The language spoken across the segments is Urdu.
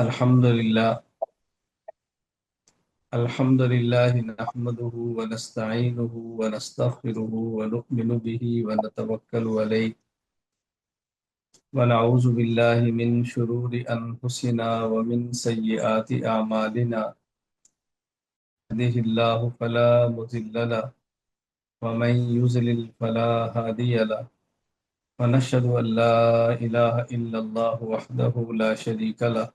الحمد لله. الحمد لله نحمده ونستعينه ونستغفره ونؤمن به ونتوكل عليه ونعوذ بالله من شرور أنفسنا ومن سيئات أعمالنا. يهده الله فلا مضل له ومن يضلل فلا هادي له، ونشهد أن لا إله إلا الله وحده لا شريك له.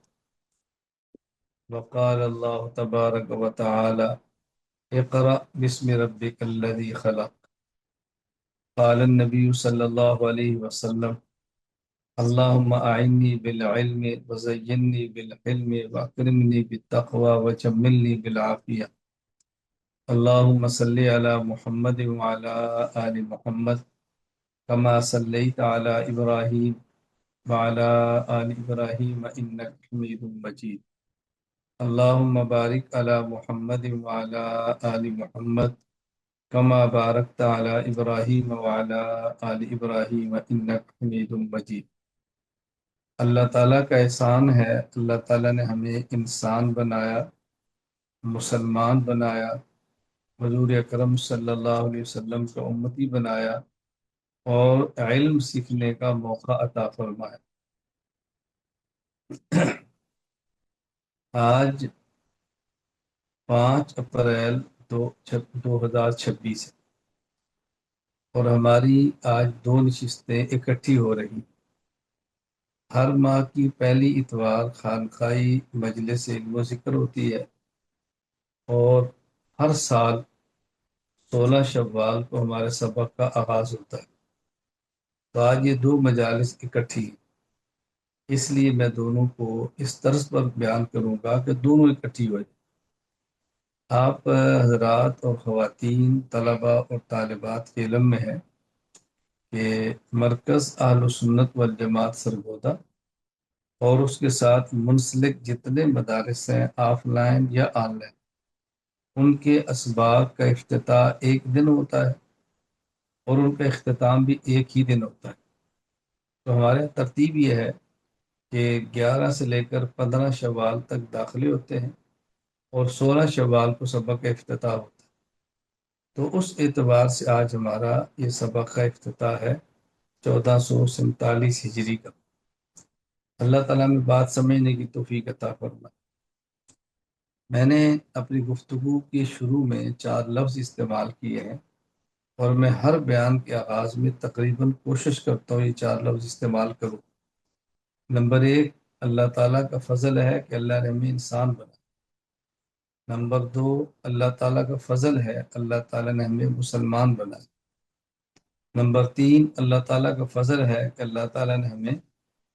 وقال الله تبارك وتعالى: اقرأ باسم ربك الذي خلق. قال النبي صلى الله عليه وسلم: اللهم أعني بالعلم وزينني بالحلم وأكرمني بالتقوى وجملني بالعافية. اللهم صل على محمد وعلى آل محمد كما صليت على إبراهيم وعلى آل إبراهيم إنك حميد مجيد. اللهم بارك على محمد وعلى آل محمد كما باركت على إبراهيم وعلى آل إبراهيم إنك حميد مجيد. اللہ تعالیٰ کا احسان ہے، اللہ تعالیٰ نے ہمیں انسان بنایا، مسلمان بنایا، حضور اکرم صلی اللہ علیہ وسلم کا امتی بنایا اور علم سیکھنے کا موقع عطا فرمایا۔ آج 5 اپریل 2026 ہے اور ہماری آج 2 نشستیں اکٹھی ہو رہی۔ ہر ماہ کی پہلی اتوار خانقاہی مجلس علم و ذکر ہوتی ہے اور ہر سال 16 شوال کو ہمارے سبق کا آغاز ہوتا ہے۔ تو آج یہ 2 مجالس اکٹھی ہیں، اس لیے میں دونوں کو اس طرز پر بیان کروں گا کہ دونوں اکٹھی ہو جائیں۔ آپ حضرات اور خواتین، طلباء اور طالبات کے علم میں ہے کہ مرکز اہل سنت والجماعت سرگودا اور اس کے ساتھ منسلک جتنے مدارس ہیں آف لائن یا آن لائن، ان کے اسباق کا افتتاح ایک دن ہوتا ہے اور ان کا اختتام بھی ایک ہی دن ہوتا ہے۔ تو ہمارے ترتیب یہ ہے کہ 11 سے لے کر 15 شوال تک داخلے ہوتے ہیں اور 16 شوال کو سبق کا افتتاح ہوتا ہے۔ تو اس اعتبار سے آج ہمارا یہ سبق کا افتتاح ہے 1447 ہجری کا۔ اللہ تعالیٰ میں بات سمجھنے کی توفیق عطا فرمائے۔ میں نے اپنی گفتگو کے شروع میں 4 لفظ استعمال کیے ہیں اور میں ہر بیان کے آغاز میں تقریباً کوشش کرتا ہوں یہ 4 لفظ استعمال کروں۔ نمبر 1، اللہ تعالیٰ کا فضل ہے کہ اللہ نے ہمیں انسان بنایا۔ نمبر 2، اللہ تعالیٰ کا فضل ہے اللہ تعالیٰ نے ہمیں مسلمان بنایا۔ نمبر 3، اللہ تعالیٰ کا فضل ہے کہ اللہ تعالیٰ نے ہمیں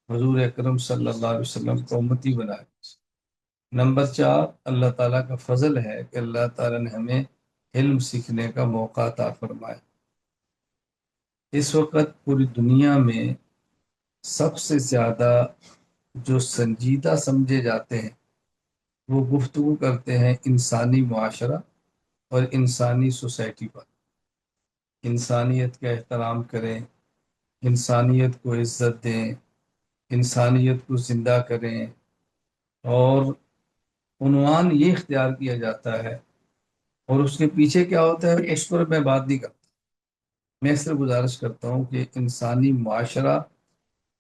حضور اکرم صلی اللہ علیہ وسلم کو امتی بنایا۔ نمبر 4، اللہ تعالیٰ کا فضل ہے کہ اللہ تعالیٰ نے ہمیں علم سیکھنے کا موقع عطا فرمایا۔ اس وقت پوری دنیا میں سب سے زیادہ جو سنجیدہ سمجھے جاتے ہیں وہ گفتگو کرتے ہیں انسانی معاشرہ اور انسانی سوسائٹی پر۔ انسانیت کا احترام کریں، انسانیت کو عزت دیں، انسانیت کو زندہ کریں، اور عنوان یہ اختیار کیا جاتا ہے اور اس کے پیچھے کیا ہوتا ہے اس پر میں بات نہیں کرتا۔ میں صرف گزارش کرتا ہوں کہ انسانی معاشرہ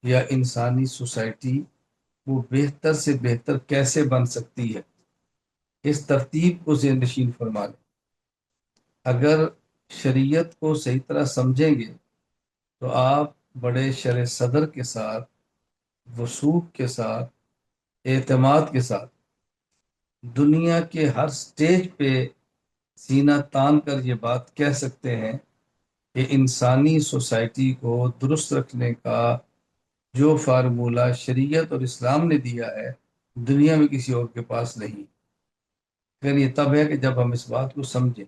یا انسانی سوسائٹی وہ بہتر سے بہتر کیسے بن سکتی ہے، اس ترتیب کو ذہن نشین فرما لیں۔ اگر شریعت کو صحیح طرح سمجھیں گے تو آپ بڑے شرح صدر کے ساتھ، وثوق کے ساتھ، اعتماد کے ساتھ دنیا کے ہر سٹیج پہ سینہ تان کر یہ بات کہہ سکتے ہیں کہ انسانی سوسائٹی کو درست رکھنے کا جو فارمولہ شریعت اور اسلام نے دیا ہے دنیا میں کسی اور کے پاس نہیں۔ پھر یہ تب ہے کہ جب ہم اس بات کو سمجھیں۔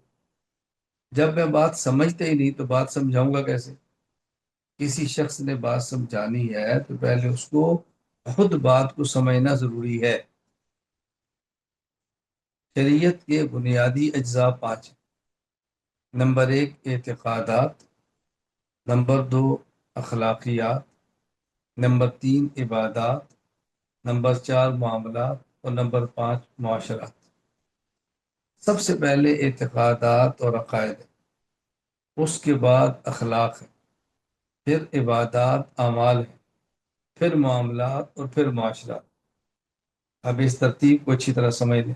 جب میں بات سمجھتے ہی نہیں تو بات سمجھاؤں گا کیسے؟ کسی شخص نے بات سمجھانی ہے تو پہلے اس کو خود بات کو سمجھنا ضروری ہے۔ شریعت کے بنیادی اجزاء 5 ہیں۔ نمبر 1، اعتقادات۔ نمبر 2، اخلاقیات۔ نمبر 3، عبادات۔ نمبر 4 معاملات، اور نمبر 5 معاشرات۔ سب سے پہلے اعتقادات اور عقائد ہے، اس کے بعد اخلاق ہے، پھر عبادات اعمال ہے، پھر معاملات، اور پھر معاشرات۔ اب اس ترتیب کو اچھی طرح سمجھ لیں۔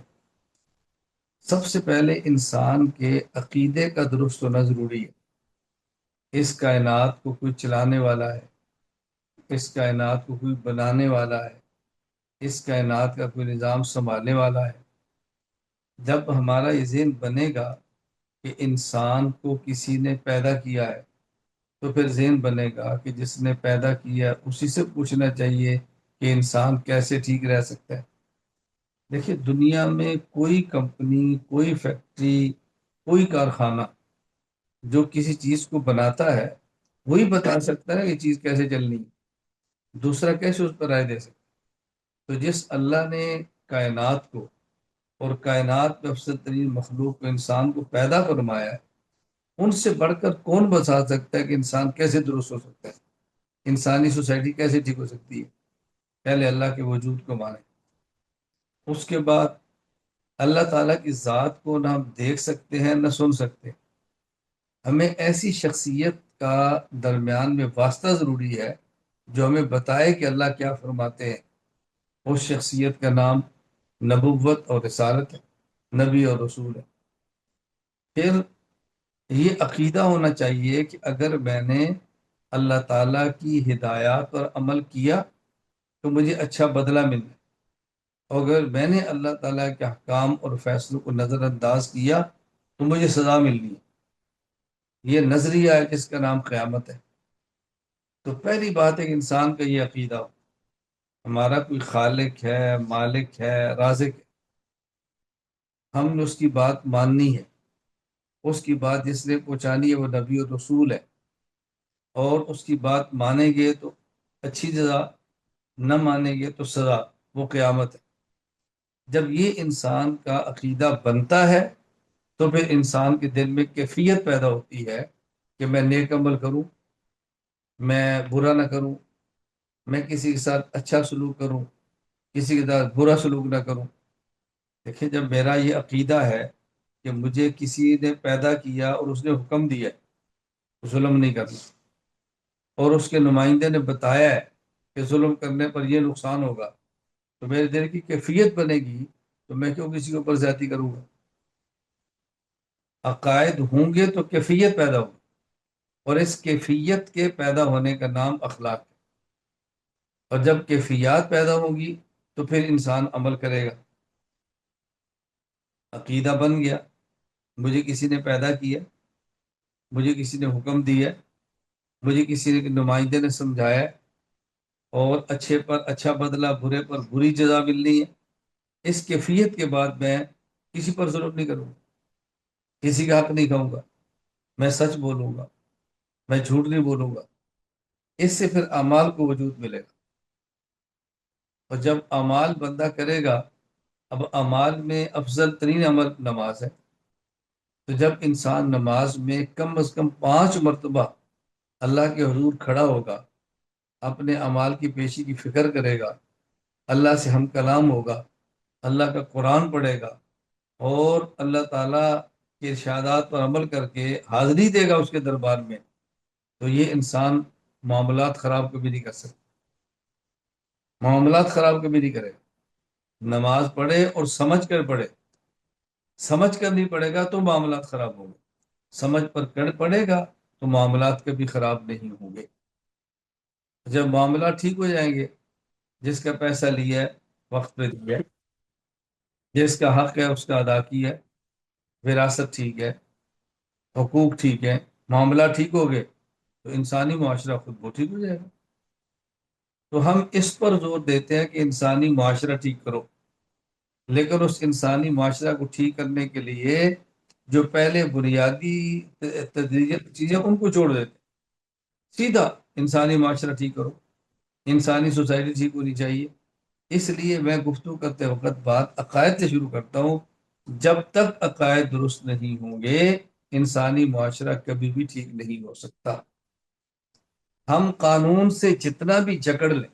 سب سے پہلے انسان کے عقیدے کا درست ہونا ضروری ہے۔ اس کائنات کو کوئی چلانے والا ہے، اس کائنات کو کوئی بنانے والا ہے، اس کائنات کا کوئی نظام سنبھالنے والا ہے۔ جب ہمارا یہ ذہن بنے گا کہ انسان کو کسی نے پیدا کیا ہے، تو پھر ذہن بنے گا کہ جس نے پیدا کیا اسی سے پوچھنا چاہیے کہ انسان کیسے ٹھیک رہ سکتا ہے۔ دیکھیے، دنیا میں کوئی کمپنی، کوئی فیکٹری، کوئی کارخانہ جو کسی چیز کو بناتا ہے، وہی بتا سکتا ہے کہ یہ چیز کیسے چلنی ہے، دوسرا کیسے اس پر رائے دے سکتا ہے۔ تو جس اللہ نے کائنات کو اور کائنات میں افضل ترین مخلوق کو، انسان کو پیدا فرمایا ہے، ان سے بڑھ کر کون بتا سکتا ہے کہ انسان کیسے درست ہو سکتا ہے، انسانی سوسائٹی کیسے ٹھیک ہو سکتی ہے؟ پہلے اللہ کے وجود کو مانیں۔ اس کے بعد اللہ تعالیٰ کی ذات کو نہ ہم دیکھ سکتے ہیں نہ سن سکتے، ہمیں ایسی شخصیت کا درمیان میں واسطہ ضروری ہے جو ہمیں بتائے کہ اللہ کیا فرماتے ہیں۔ اس شخصیت کا نام نبوت اور رسالت ہے، نبی اور رسول ہے۔ پھر یہ عقیدہ ہونا چاہیے کہ اگر میں نے اللہ تعالیٰ کی ہدایات پر عمل کیا تو مجھے اچھا بدلہ ملنا ہے، اور اگر میں نے اللہ تعالیٰ کے احکام اور فیصلوں کو نظر انداز کیا تو مجھے سزا ملنی ہے۔ یہ نظریہ ہے جس کا نام قیامت ہے۔ تو پہلی بات ہے کہ انسان کا یہ عقیدہ ہو، ہمارا کوئی خالق ہے، مالک ہے، رازق ہے، ہم نے اس کی بات ماننی ہے۔ اس کی بات جس نے پہنچانی ہے وہ نبی اور رسول ہے، اور اس کی بات مانیں گے تو اچھی جزا، نہ مانیں گے تو سزا، وہ قیامت ہے۔ جب یہ انسان کا عقیدہ بنتا ہے تو پھر انسان کے دل میں کیفیت پیدا ہوتی ہے کہ میں نیک عمل کروں، میں برا نہ کروں، میں کسی کے ساتھ اچھا سلوک کروں، کسی کے ساتھ برا سلوک نہ کروں۔ دیکھیں، جب میرا یہ عقیدہ ہے کہ مجھے کسی نے پیدا کیا اور اس نے حکم دیا ظلم نہیں کرنا، اور اس کے نمائندے نے بتایا ہے کہ ظلم کرنے پر یہ نقصان ہوگا، تو میرے دل کی کیفیت بنے گی تو میں کیوں کسی کے اوپر زیادتی کروں گا؟ عقائد ہوں گے تو کیفیت پیدا ہوگی، اور اس کیفیت کے پیدا ہونے کا نام اخلاق ہے۔ اور جب کیفیات پیدا ہوگی تو پھر انسان عمل کرے گا۔ عقیدہ بن گیا، مجھے کسی نے پیدا کیا، مجھے کسی نے حکم دیا، مجھے کسی نے نمائندے نے سمجھایا، اور اچھے پر اچھا بدلہ، برے پر بری جزا ملنی ہے۔ اس کیفیت کے بعد میں کسی پر ظلم نہیں کروں گا، کسی کا حق نہیں کھاؤں گا، میں سچ بولوں گا، میں جھوٹ نہیں بولوں گا۔ اس سے پھر اعمال کو وجود ملے گا، اور جب اعمال بندہ کرے گا، اب اعمال میں افضل ترین عمل نماز ہے، تو جب انسان نماز میں کم از کم 5 مرتبہ اللہ کے حضور کھڑا ہوگا، اپنے اعمال کی پیشی کی فکر کرے گا، اللہ سے ہم کلام ہوگا، اللہ کا قرآن پڑھے گا، اور اللہ تعالیٰ کے ارشادات پر عمل کر کے حاضری دے گا اس کے دربار میں، تو یہ انسان معاملات خراب کبھی نہیں کر سکتا، معاملات خراب کبھی نہیں کرے گا۔ نماز پڑھے اور سمجھ کر پڑھے، سمجھ کر نہیں پڑھے گا تو معاملات خراب ہوں گے، سمجھ پر کر پڑھے گا تو معاملات کبھی خراب نہیں ہوں گے۔ جب معاملات ٹھیک ہو جائیں گے، جس کا پیسہ لیا ہے وقت پہ دیا ہے، جس کا حق ہے اس کا ادا کیا ہے، وراثت ٹھیک ہے، حقوق ٹھیک ہے، معاملات ٹھیک ہو گئے، تو انسانی معاشرہ خود وہ ٹھیک ہو جائے گا۔ تو ہم اس پر زور دیتے ہیں کہ انسانی معاشرہ ٹھیک کرو، لیکن اس انسانی معاشرہ کو ٹھیک کرنے کے لیے جو پہلے بنیادی تدریجی چیزیں ان کو چھوڑ دیتے ہیں۔ سیدھا انسانی معاشرہ ٹھیک کرو، انسانی سوسائٹی ٹھیک ہونی چاہیے۔ اس لیے میں گفتگو کرتے وقت بات عقائد سے شروع کرتا ہوں۔ جب تک عقائد درست نہیں ہوں گے، انسانی معاشرہ کبھی بھی ٹھیک نہیں ہو سکتا۔ ہم قانون سے جتنا بھی جکڑ لیں،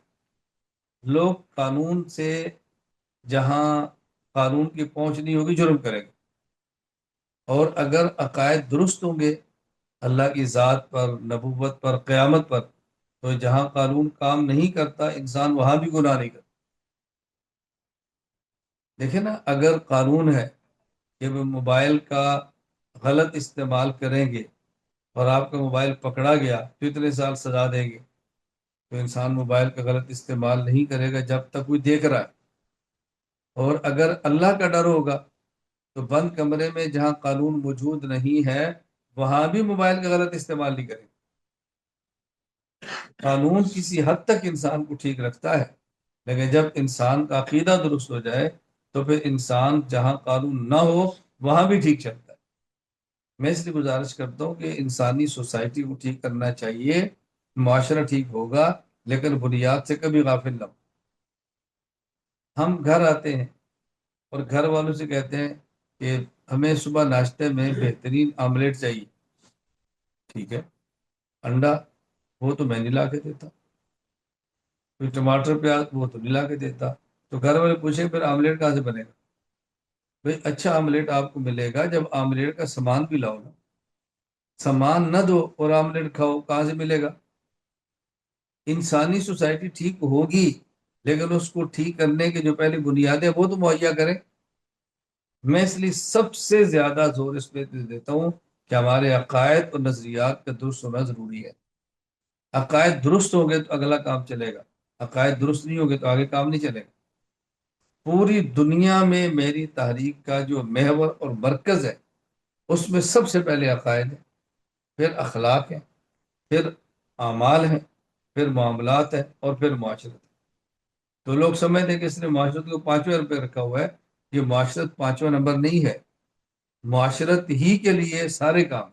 لوگ قانون سے، جہاں قانون کی پہنچ نہیں ہوگی، جرم کریں گے، اور اگر عقائد درست ہوں گے اللہ کی ذات پر، نبوت پر، قیامت پر، تو جہاں قانون کام نہیں کرتا انسان وہاں بھی گناہ نہیں کرتا۔ دیکھیں نا، اگر قانون ہے کہ وہ موبائل کا غلط استعمال کریں گے اور آپ کا موبائل پکڑا گیا تو اتنے سال سزا دیں گے، تو انسان موبائل کا غلط استعمال نہیں کرے گا جب تک کوئی دیکھ رہا ہے۔ اور اگر اللہ کا ڈر ہوگا تو بند کمرے میں جہاں قانون موجود نہیں ہے وہاں بھی موبائل کا غلط استعمال نہیں کرے گا۔ قانون کسی حد تک انسان کو ٹھیک رکھتا ہے، لیکن جب انسان کا عقیدہ درست ہو جائے تو پھر انسان جہاں قانون نہ ہو وہاں بھی ٹھیک چلتا ہے۔ میں اس لیے گزارش کرتا ہوں کہ انسانی سوسائٹی کو ٹھیک کرنا چاہیے، معاشرہ ٹھیک ہوگا، لیکن بنیاد سے کبھی غافل نہ ہو۔ ہم گھر آتے ہیں اور گھر والوں سے کہتے ہیں کہ ہمیں صبح ناشتے میں بہترین آملیٹ چاہیے، ٹھیک ہے، انڈا وہ تو میں نہیں لا کے دیتا، کوئی ٹماٹر پیاز وہ تو نہیں لا کے دیتا، تو گھر والے پوچھیں پھر آملیٹ کہاں سے بنے گا؟ بھئی اچھا آملیٹ آپ کو ملے گا جب آملیٹ کا سامان بھی لاؤ نا، سامان نہ دو اور آملیٹ کھاؤ، کہاں سے ملے گا؟ انسانی سوسائٹی ٹھیک ہوگی لیکن اس کو ٹھیک کرنے کے جو پہلی بنیادیں وہ تو مہیا کریں۔ میں اس لیے سب سے زیادہ زور اس پہ دیتا ہوں کہ ہمارے عقائد اور نظریات کا درست ہونا ضروری ہے۔ عقائد درست ہوں گے تو اگلا کام چلے گا، عقائد درست نہیں ہوگے تو آگے کام نہیں چلے گا۔ پوری دنیا میں میری تحریک کا جو محور اور مرکز ہے اس میں سب سے پہلے عقائد ہے، پھر اخلاق ہے، پھر اعمال ہے، پھر معاملات ہے، اور پھر معاشرت ہے۔ تو لوگ سمجھتے ہیں کہ اس نے معاشرت کو 5ویں پہ رکھا ہوا ہے، یہ معاشرت 5واں نمبر نہیں ہے۔ معاشرت ہی کے لیے سارے کام،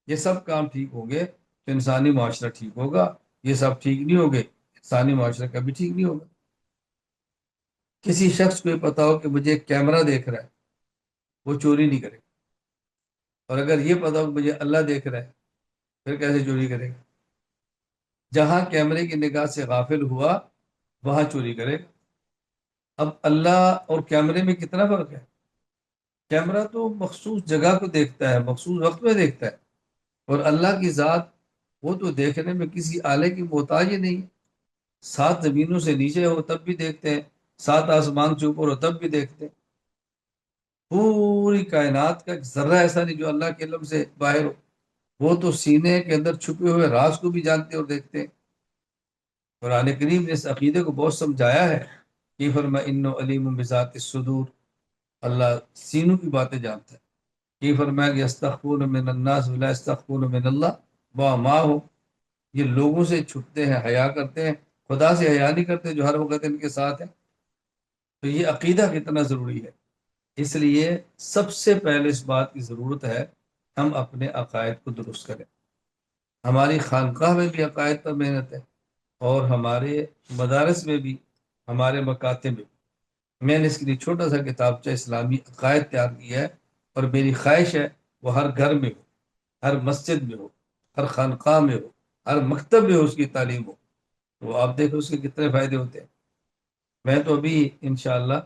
یہ سب کام ٹھیک ہوں گے تو انسانی معاشرہ ٹھیک ہوگا، یہ سب ٹھیک نہیں ہوگے انسانی معاشرہ کبھی ٹھیک نہیں ہوگا۔ کسی شخص کو یہ پتا ہو کہ مجھے ایک کیمرہ دیکھ رہا ہے، وہ چوری نہیں کرے گا، اور اگر یہ پتا ہو کہ مجھے اللہ دیکھ رہا ہے پھر کیسے چوری کرے گا؟ جہاں کیمرے کی نگاہ سے غافل ہوا وہاں چوری کرے گا۔ اب اللہ اور کیمرے میں کتنا فرق ہے؟ کیمرہ تو مخصوص جگہ کو دیکھتا ہے، مخصوص وقت میں دیکھتا ہے، اور اللہ کی ذات وہ تو دیکھنے میں کسی آلے کی محتاج ہی نہیں ہے۔ 7 زمینوں سے نیچے ہو تب بھی دیکھتے ہیں، 7 آسمان سے اوپر ہو تب بھی دیکھتے ہیں۔ پوری کائنات کا ایک ذرہ ایسا نہیں جو اللہ کے علم سے باہر ہو، وہ تو سینے کے اندر چھپے ہوئے راز کو بھی جانتے اور دیکھتے ہیں۔ قرآن کریم نے اس عقیدے کو بہت سمجھایا ہے کہ فرما انو علیم بذات الصدور، اللہ سینوں کی باتیں جانتا ہے۔ کہ فرمایا کہ استخفون من الناس ولا استخفون من اللہ وما ہو، یہ لوگوں سے چھپتے ہیں، حیا کرتے ہیں، خدا سے حیا نہیں کرتے جو ہر وقت ان کے ساتھ ہے۔ تو یہ عقیدہ کتنا ضروری ہے، اس لیے سب سے پہلے اس بات کی ضرورت ہے ہم اپنے عقائد کو درست کریں۔ ہماری خانقاہ میں بھی عقائد پر محنت ہے، اور ہمارے مدارس میں بھی، ہمارے مکاتب میں بھی۔ میں نے اس کے لیے چھوٹا سا کتابچہ اسلامی عقائد تیار کیا ہے، اور میری خواہش ہے وہ ہر گھر میں ہو، ہر مسجد میں ہو، ہر خانقاہ میں ہو، ہر مکتب میں ہو، اس کی تعلیم ہو، تو آپ دیکھو اس کے کتنے فائدے ہوتے ہیں۔ میں تو ابھی انشاءاللہ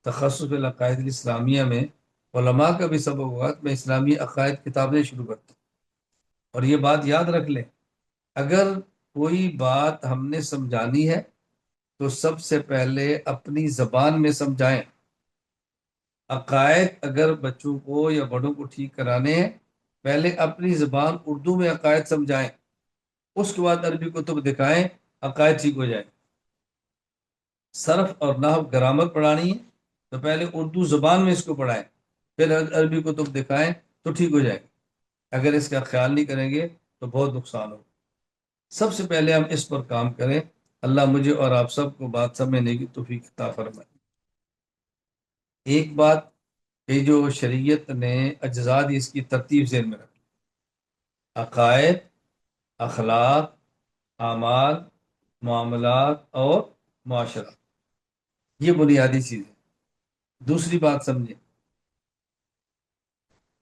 تخصص العقائد الاسلامیہ میں علماء کا بھی سبق ہوگا کہ میں اسلامی عقائد کتابیں شروع کرتا ہوں۔ اور یہ بات یاد رکھ لیں، اگر کوئی بات ہم نے سمجھانی ہے تو سب سے پہلے اپنی زبان میں سمجھائیں۔ عقائد اگر بچوں کو یا بڑوں کو ٹھیک کرانے ہیں پہلے اپنی زبان اردو میں عقائد سمجھائیں، اس کے بعد عربی کتب دکھائیں، عقائد ٹھیک ہو جائیں۔ صرف اور نحو گرامر پڑھانی ہے تو پہلے اردو زبان میں اس کو پڑھائیں، پھر عربی کتب دکھائیں تو ٹھیک ہو جائے گی۔ اگر اس کا خیال نہیں کریں گے تو بہت نقصان ہوگا۔ سب سے پہلے ہم اس پر کام کریں۔ اللہ مجھے اور آپ سب کو بات سمجھنے کی توفیق عطا فرمائے۔ ایک بات کہ جو شریعت نے اجزا دی اس کی ترتیب ذہن میں رکھ، عقائد، اخلاق، اعمال، معاملات اور معاشرہ، یہ بنیادی چیز ہے۔ دوسری بات سمجھیں،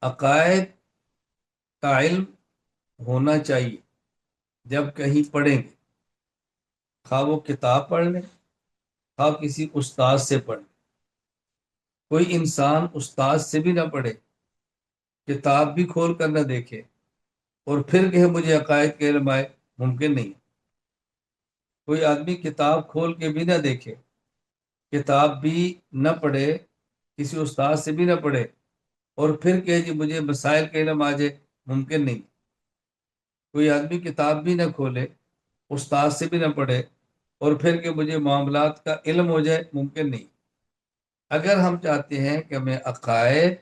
عقائد کا علم ہونا چاہیے جب کہیں پڑھیں گے، خواہ وہ کتاب پڑھ لیں خواہ کسی استاد سے پڑھے۔ کوئی انسان استاد سے بھی نہ پڑھے، کتاب بھی کھول کر نہ دیکھے، اور پھر کہ مجھے عقائد کے علم آئے، ممکن نہیں۔ کوئی آدمی کتاب کھول کے بھی نہ دیکھے، کتاب بھی نہ پڑھے، کسی استاد سے بھی نہ پڑھے، اور پھر کہ جی مجھے مسائل کا علم آ جائے، ممکن نہیں۔ کوئی آدمی کتاب بھی نہ کھولے، استاد سے بھی نہ پڑھے، اور پھر کہ مجھے معاملات کا علم ہو جائے، ممکن نہیں۔ اگر ہم چاہتے ہیں کہ ہمیں عقائد،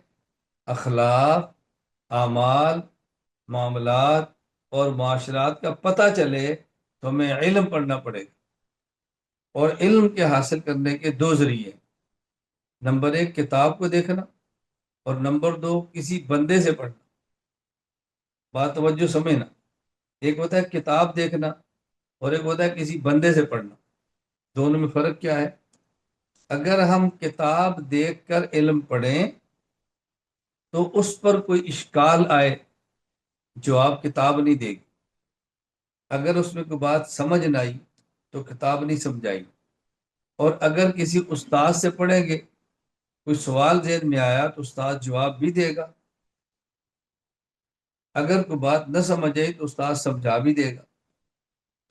اخلاق، اعمال، معاملات اور معاشرات کا پتہ چلے تو ہمیں علم پڑھنا پڑے گا۔ اور علم کے حاصل کرنے کے دو ذریعے: نمبر ایک کتاب کو دیکھنا، اور نمبر دو کسی بندے سے پڑھنا۔ بات توجہ سمجھنا، ایک ہوتا ہے کتاب دیکھنا اور ایک ہوتا ہے کسی بندے سے پڑھنا۔ دونوں میں فرق کیا ہے؟ اگر ہم کتاب دیکھ کر علم پڑھیں تو اس پر کوئی اشکال آئے، جواب کتاب نہیں دے گی۔ اگر اس میں کوئی بات سمجھ نہ آئی تو کتاب نہیں سمجھائی۔ اور اگر کسی استاد سے پڑھیں گے، کوئی سوال ذہن میں آیا تو استاد جواب بھی دے گا۔ اگر کوئی بات نہ سمجھ آئی تو استاد سمجھا بھی دے گا۔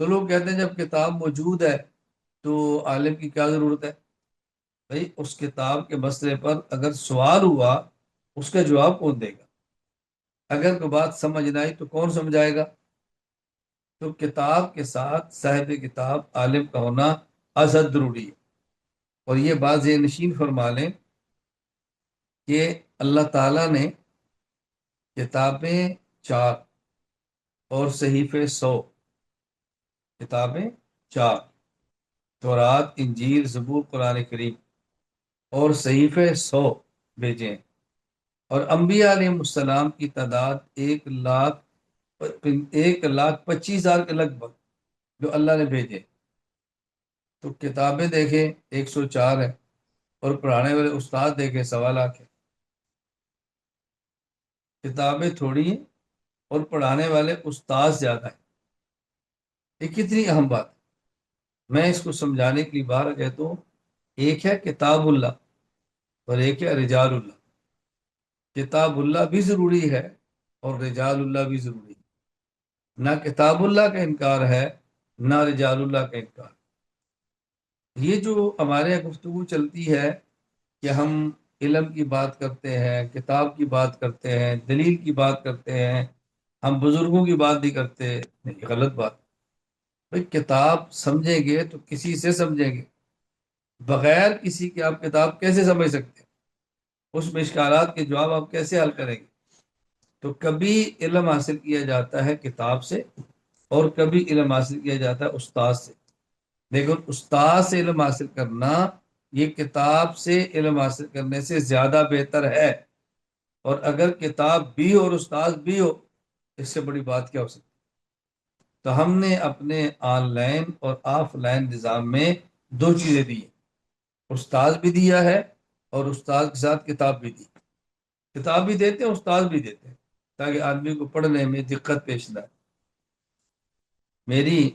تو لوگ کہتے ہیں جب کتاب موجود ہے تو عالم کی کیا ضرورت ہے؟ بھائی اس کتاب کے مسئلے پر اگر سوال ہوا، اس کا جواب کون دے گا؟ اگر کوئی بات سمجھ نہ آئی تو کون سمجھائے گا؟ تو کتاب کے ساتھ صاحب کتاب عالم کا ہونا ازحد ضروری ہے۔ اور یہ بات ذہن نشین فرما لیں کہ اللہ تعالیٰ نے کتابیں 4 اور صحیفے 100، کتابیں 4، تورات، انجیل، زبور، قرآن کریم، اور صحیفے 100 بھیجے ہیں۔ اور انبیاء علیہ السلام کی تعداد 1,25,000 کے لگ بھگ جو اللہ نے بھیجے۔ تو کتابیں دیکھیں 104 ہے، اور پڑھانے والے استاد دیکھیں 1.25 ہے۔ کتابیں تھوڑی ہیں اور پڑھانے والے استاد زیادہ ہیں۔ یہ کتنی اہم بات ہے! میں اس کو سمجھانے کے لیے باہر کہتا ہوں، ایک ہے کتاب اللہ اور ایک ہے رجال اللہ۔ کتاب اللہ بھی ضروری ہے اور رجال اللہ بھی ضروری ہے۔ نہ کتاب اللہ کا انکار ہے، نہ رجال اللہ کا انکار۔ یہ جو ہمارے یہاں گفتگو چلتی ہے کہ ہم علم کی بات کرتے ہیں، کتاب کی بات کرتے ہیں، دلیل کی بات کرتے ہیں، ہم بزرگوں کی بات نہیں کرتے، نہیں، غلط بات۔ بھائی کتاب سمجھیں گے تو کسی سے سمجھیں گے، بغیر کسی کے آپ کتاب کیسے سمجھ سکتے ہیں؟ اس میں اشکالات کے جواب آپ کیسے حل کریں گے؟ تو کبھی علم حاصل کیا جاتا ہے کتاب سے، اور کبھی علم حاصل کیا جاتا ہے استاد سے۔ لیکن استاد سے علم حاصل کرنا یہ کتاب سے علم حاصل کرنے سے زیادہ بہتر ہے۔ اور اگر کتاب بھی ہو اور استاد بھی ہو، اس سے بڑی بات کیا ہو سکتی؟ تو ہم نے اپنے آن لائن اور آف لائن نظام میں 2 چیزیں دی ہیں، استاد بھی دیا ہے اور استاد کے ساتھ کتاب بھی دی۔ کتاب بھی دیتے ہیں، استاد بھی دیتے ہیں، تاکہ آدمی کو پڑھنے میں دقت پیش نہ آئے۔ میری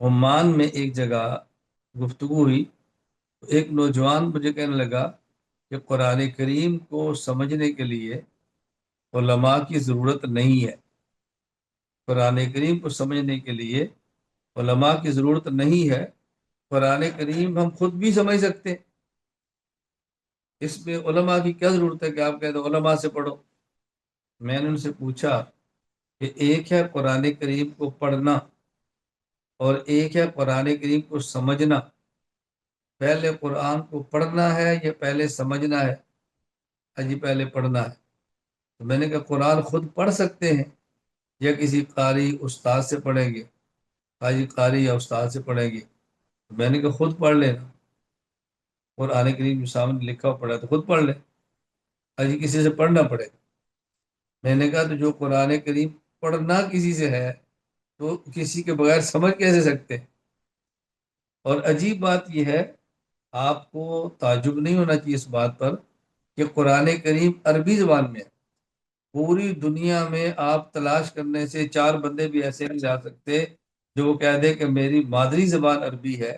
عمان میں ایک جگہ گفتگو ہوئی، ایک نوجوان مجھے کہنے لگا کہ قرآن کریم کو سمجھنے کے لیے علماء کی ضرورت نہیں ہے۔ قرآن کریم کو سمجھنے کے لیے علماء کی ضرورت نہیں ہے، قرآن کریم ہم خود بھی سمجھ سکتے ہیں، اس میں علماء کی کیا ضرورت ہے کہ آپ کہتے ہیں علماء سے پڑھو؟ میں نے ان سے پوچھا کہ ایک ہے قرآن کریم کو پڑھنا اور ایک ہے قرآن کریم کو سمجھنا، پہلے قرآن کو پڑھنا ہے یا پہلے سمجھنا ہے؟ جی پہلے پڑھنا ہے۔ تو میں نے کہا قرآن خود پڑھ سکتے ہیں یا کسی قاری استاد سے پڑھیں گے؟ جی قاری یا استاد سے پڑھیں گے۔ تو میں نے کہا خود پڑھ لینا، قرآن کریم جو سامنے لکھا ہوا پڑھا تو خود پڑھ لیں، جی کسی سے پڑھنا پڑے گا۔ میں نے کہا تو جو قرآن کریم پڑھنا کسی سے ہے تو کسی کے بغیر سمجھ کیسے سکتے؟ اور عجیب بات یہ ہے، آپ کو تعجب نہیں ہونا چاہیے اس بات پر کہ قرآن کریم عربی زبان میں ہے۔ پوری دنیا میں آپ تلاش کرنے سے 4 بندے بھی ایسے نہیں جا سکتے جو وہ کہہ دے کہ میری مادری زبان عربی ہے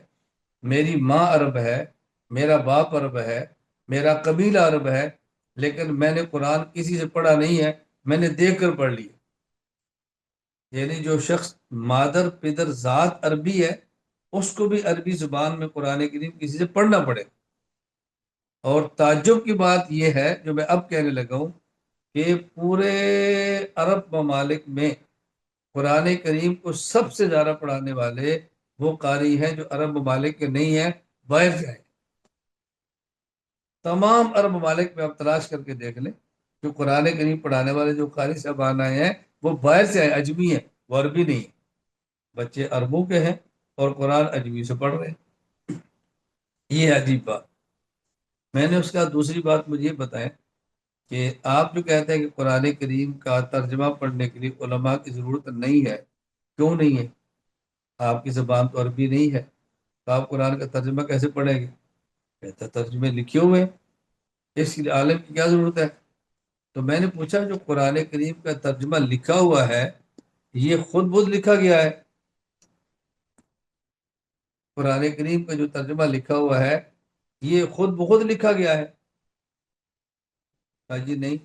میری ماں عرب ہے، میرا باپ عرب ہے، میرا قبیلہ عرب ہے، لیکن میں نے قرآن کسی سے پڑھا نہیں ہے، میں نے دیکھ کر پڑھ لیا۔ یعنی جو شخص مادر پدر ذات عربی ہے، اس کو بھی عربی زبان میں قرآن کریم کسی سے پڑھنا پڑے۔ اور تعجب کی بات یہ ہے جو میں اب کہنے لگا ہوں، کہ پورے عرب ممالک میں قرآن کریم کو سب سے زیادہ پڑھانے والے وہ قاری ہیں جو عرب ممالک کے نہیں ہیں، باہر سے آئے۔ تمام عرب ممالک میں آپ تلاش کر کے دیکھ لیں، جو قرآن کریم پڑھانے والے جو قاری صاحبان آئے ہیں وہ باہر سے آئے، اجمی ہیں، وہ عربی نہیں ہیں۔ بچے عربوں کے ہیں اور قرآن اجمی سے پڑھ رہے ہیں۔ یہ ہے عجیب بات۔ میں نے اس کا دوسری بات مجھے یہ بتائیں کہ آپ جو کہتے ہیں کہ قرآن کریم کا ترجمہ پڑھنے کے لیے علماء کی ضرورت نہیں ہے، کیوں نہیں ہے؟ آپ کی زبان تو عربی نہیں ہے، تو آپ قرآن کا ترجمہ کیسے پڑھیں گے؟ کہتا ترجمے لکھے ہوئے ہیں، اس کے لیے عالم کی کیا ضرورت ہے؟ تو میں نے پوچھا جو قرآن کریم کا ترجمہ لکھا ہوا ہے یہ خود بخود لکھا گیا ہے؟ قرآن کریم کا جو ترجمہ لکھا ہوا ہے یہ خود بخود لکھا گیا ہے؟ کہا جی نہیں۔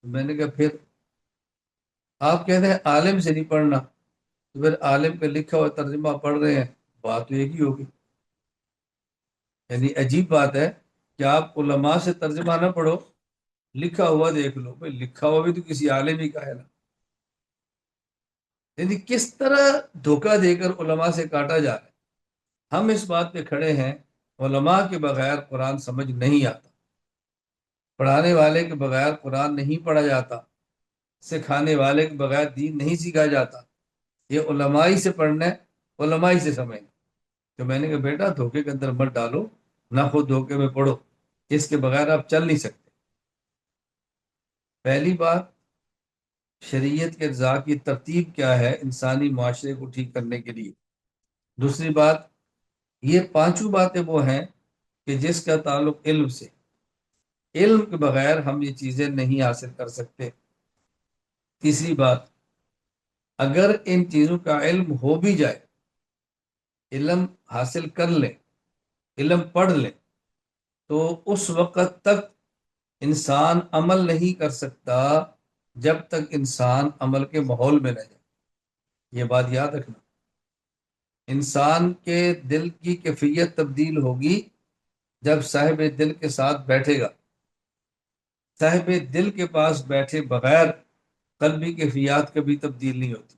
میں نے کہا پھر آپ کہتے ہیں عالم سے نہیں پڑھنا، تو پھر عالم کا لکھا ہوا ترجمہ پڑھ رہے ہیں، بات تو ایک ہی ہوگی۔ یعنی عجیب بات ہے کہ آپ علماء سے ترجمہ نہ پڑھو، لکھا ہوا دیکھ لو۔ بھائی لکھا ہوا بھی تو کسی عالم ہی کا ہے نا۔ یعنی کس طرح دھوکہ دے کر علماء سے کاٹا جا رہا ہے۔ ہم اس بات پہ کھڑے ہیں، علماء کے بغیر قرآن سمجھ نہیں آتا، پڑھانے والے کے بغیر قرآن نہیں پڑھا جاتا، سکھانے والے کے بغیر دین نہیں سیکھا جاتا۔ یہ علمائی سے پڑھنا ہے، علمائی سے سمجھنا۔ تو میں نے کہا بیٹا دھوکے کے اندر مت ڈالو، نہ خود دھوکے میں پڑھو، اس کے بغیر آپ چل نہیں سکتے۔ پہلی بات، شریعت کے ارزاء کی ترتیب کیا ہے انسانی معاشرے کو ٹھیک کرنے کے لیے۔ دوسری بات، یہ پانچوں باتیں وہ ہیں کہ جس کا تعلق علم سے، علم کے بغیر ہم یہ چیزیں نہیں حاصل کر سکتے۔ تیسری بات، اگر ان چیزوں کا علم ہو بھی جائے، علم حاصل کر لیں، علم پڑھ لیں، تو اس وقت تک انسان عمل نہیں کر سکتا جب تک انسان عمل کے ماحول میں رہ جائے۔ یہ بات یاد رکھنا۔ انسان کے دل کی کیفیت تبدیل ہوگی جب صاحب دل کے ساتھ بیٹھے گا۔ صاحب دل کے پاس بیٹھے بغیر قلبی کیفیات کبھی تبدیل نہیں ہوتی۔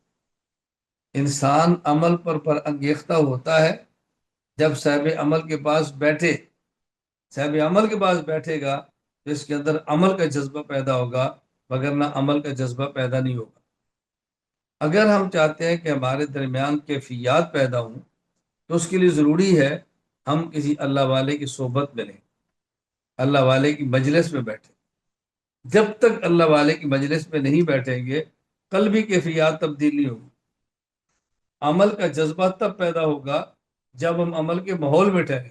انسان عمل پر انگیختہ ہوتا ہے جب صاحب عمل کے پاس بیٹھے، صاحب عمل کے پاس بیٹھے گا تو اس کے اندر عمل کا جذبہ پیدا ہوگا، مگر نہ عمل کا جذبہ پیدا نہیں ہوگا۔ اگر ہم چاہتے ہیں کہ ہمارے درمیان کیفیات پیدا ہوں تو اس کے لیے ضروری ہے ہم کسی اللہ والے کی صحبت میں رہیں، اللہ والے کی مجلس میں بیٹھیں۔ جب تک اللہ والے کی مجلس میں نہیں بیٹھیں گے قلبی کیفیات تبدیل نہیں ہوگی۔ عمل کا جذبہ تب پیدا ہوگا جب ہم عمل کے ماحول میں ٹھہریں۔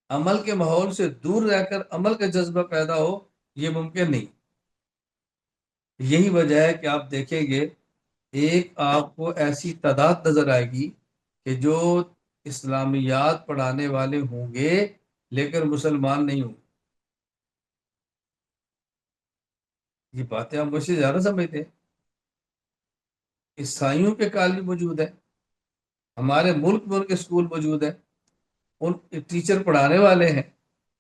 عمل کے ماحول سے دور رہ کر عمل کا جذبہ پیدا ہو، یہ ممکن نہیں۔ یہی وجہ ہے کہ آپ دیکھیں گے ایک آپ کو ایسی تعداد نظر آئے گی کہ جو اسلامیات پڑھانے والے ہوں گے لیکن مسلمان نہیں ہوں گے۔ یہ باتیں آپ مجھ سے زیادہ سمجھتے ہیں۔ عیسائیوں کے کالج موجود ہیں، ہمارے ملک میں ان کے اسکول موجود ہیں، ان ٹیچر پڑھانے والے ہیں،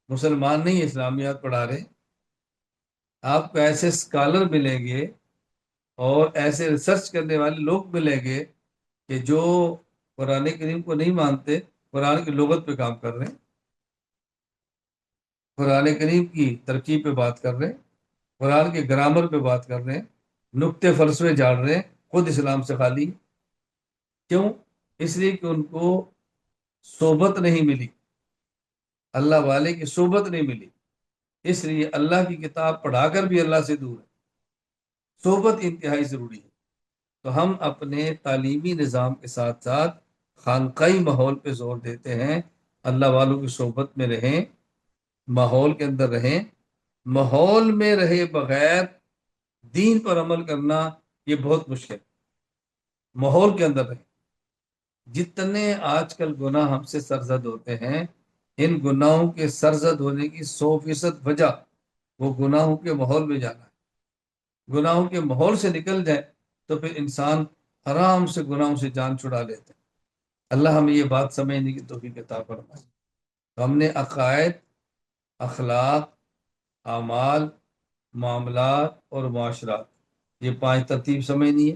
مسلمان نہیں اسلامیات پڑھا رہے۔ آپ کو ایسے اسکالر ملیں گے اور ایسے ریسرچ کرنے والے لوگ ملیں گے کہ جو قرآن کریم کو نہیں مانتے، قرآن کی لغت پہ کام کر رہے ہیں، قرآن کریم کی ترکیب پہ بات کر رہے ہیں، قرآن کے گرامر پہ بات کر رہے ہیں، نقطے فلسفے جاڑ رہے ہیں، خود اسلام سے خالی۔ کیوں؟ اس لیے کہ ان کو صحبت نہیں ملی، اللہ والے کی صحبت نہیں ملی، اس لیے اللہ کی کتاب پڑھا کر بھی اللہ سے دور ہے۔ صحبت انتہائی ضروری ہے۔ تو ہم اپنے تعلیمی نظام کے ساتھ ساتھ خانقائی ماحول پہ زور دیتے ہیں، اللہ والوں کی صحبت میں رہیں، ماحول کے اندر رہیں۔ ماحول میں رہے بغیر دین پر عمل کرنا یہ بہت مشکل ہے۔ ماحول کے اندر رہیں، جتنے آج کل گناہ ہم سے سرزد ہوتے ہیں، ان گناہوں کے سرزد ہونے کی 100% وجہ وہ گناہوں کے ماحول میں جانا ہے۔ گناہوں کے ماحول سے نکل جائے تو پھر انسان آرام سے گناہوں سے جان چھڑا لیتے ہیں۔ اللہ ہمیں یہ بات سمجھنے کی توفیق عطا فرمائے۔ تو ہم نے عقائد، اخلاق، اعمال، معاملات اور معاشرات، یہ 5 ترتیب سمجھنی ہے۔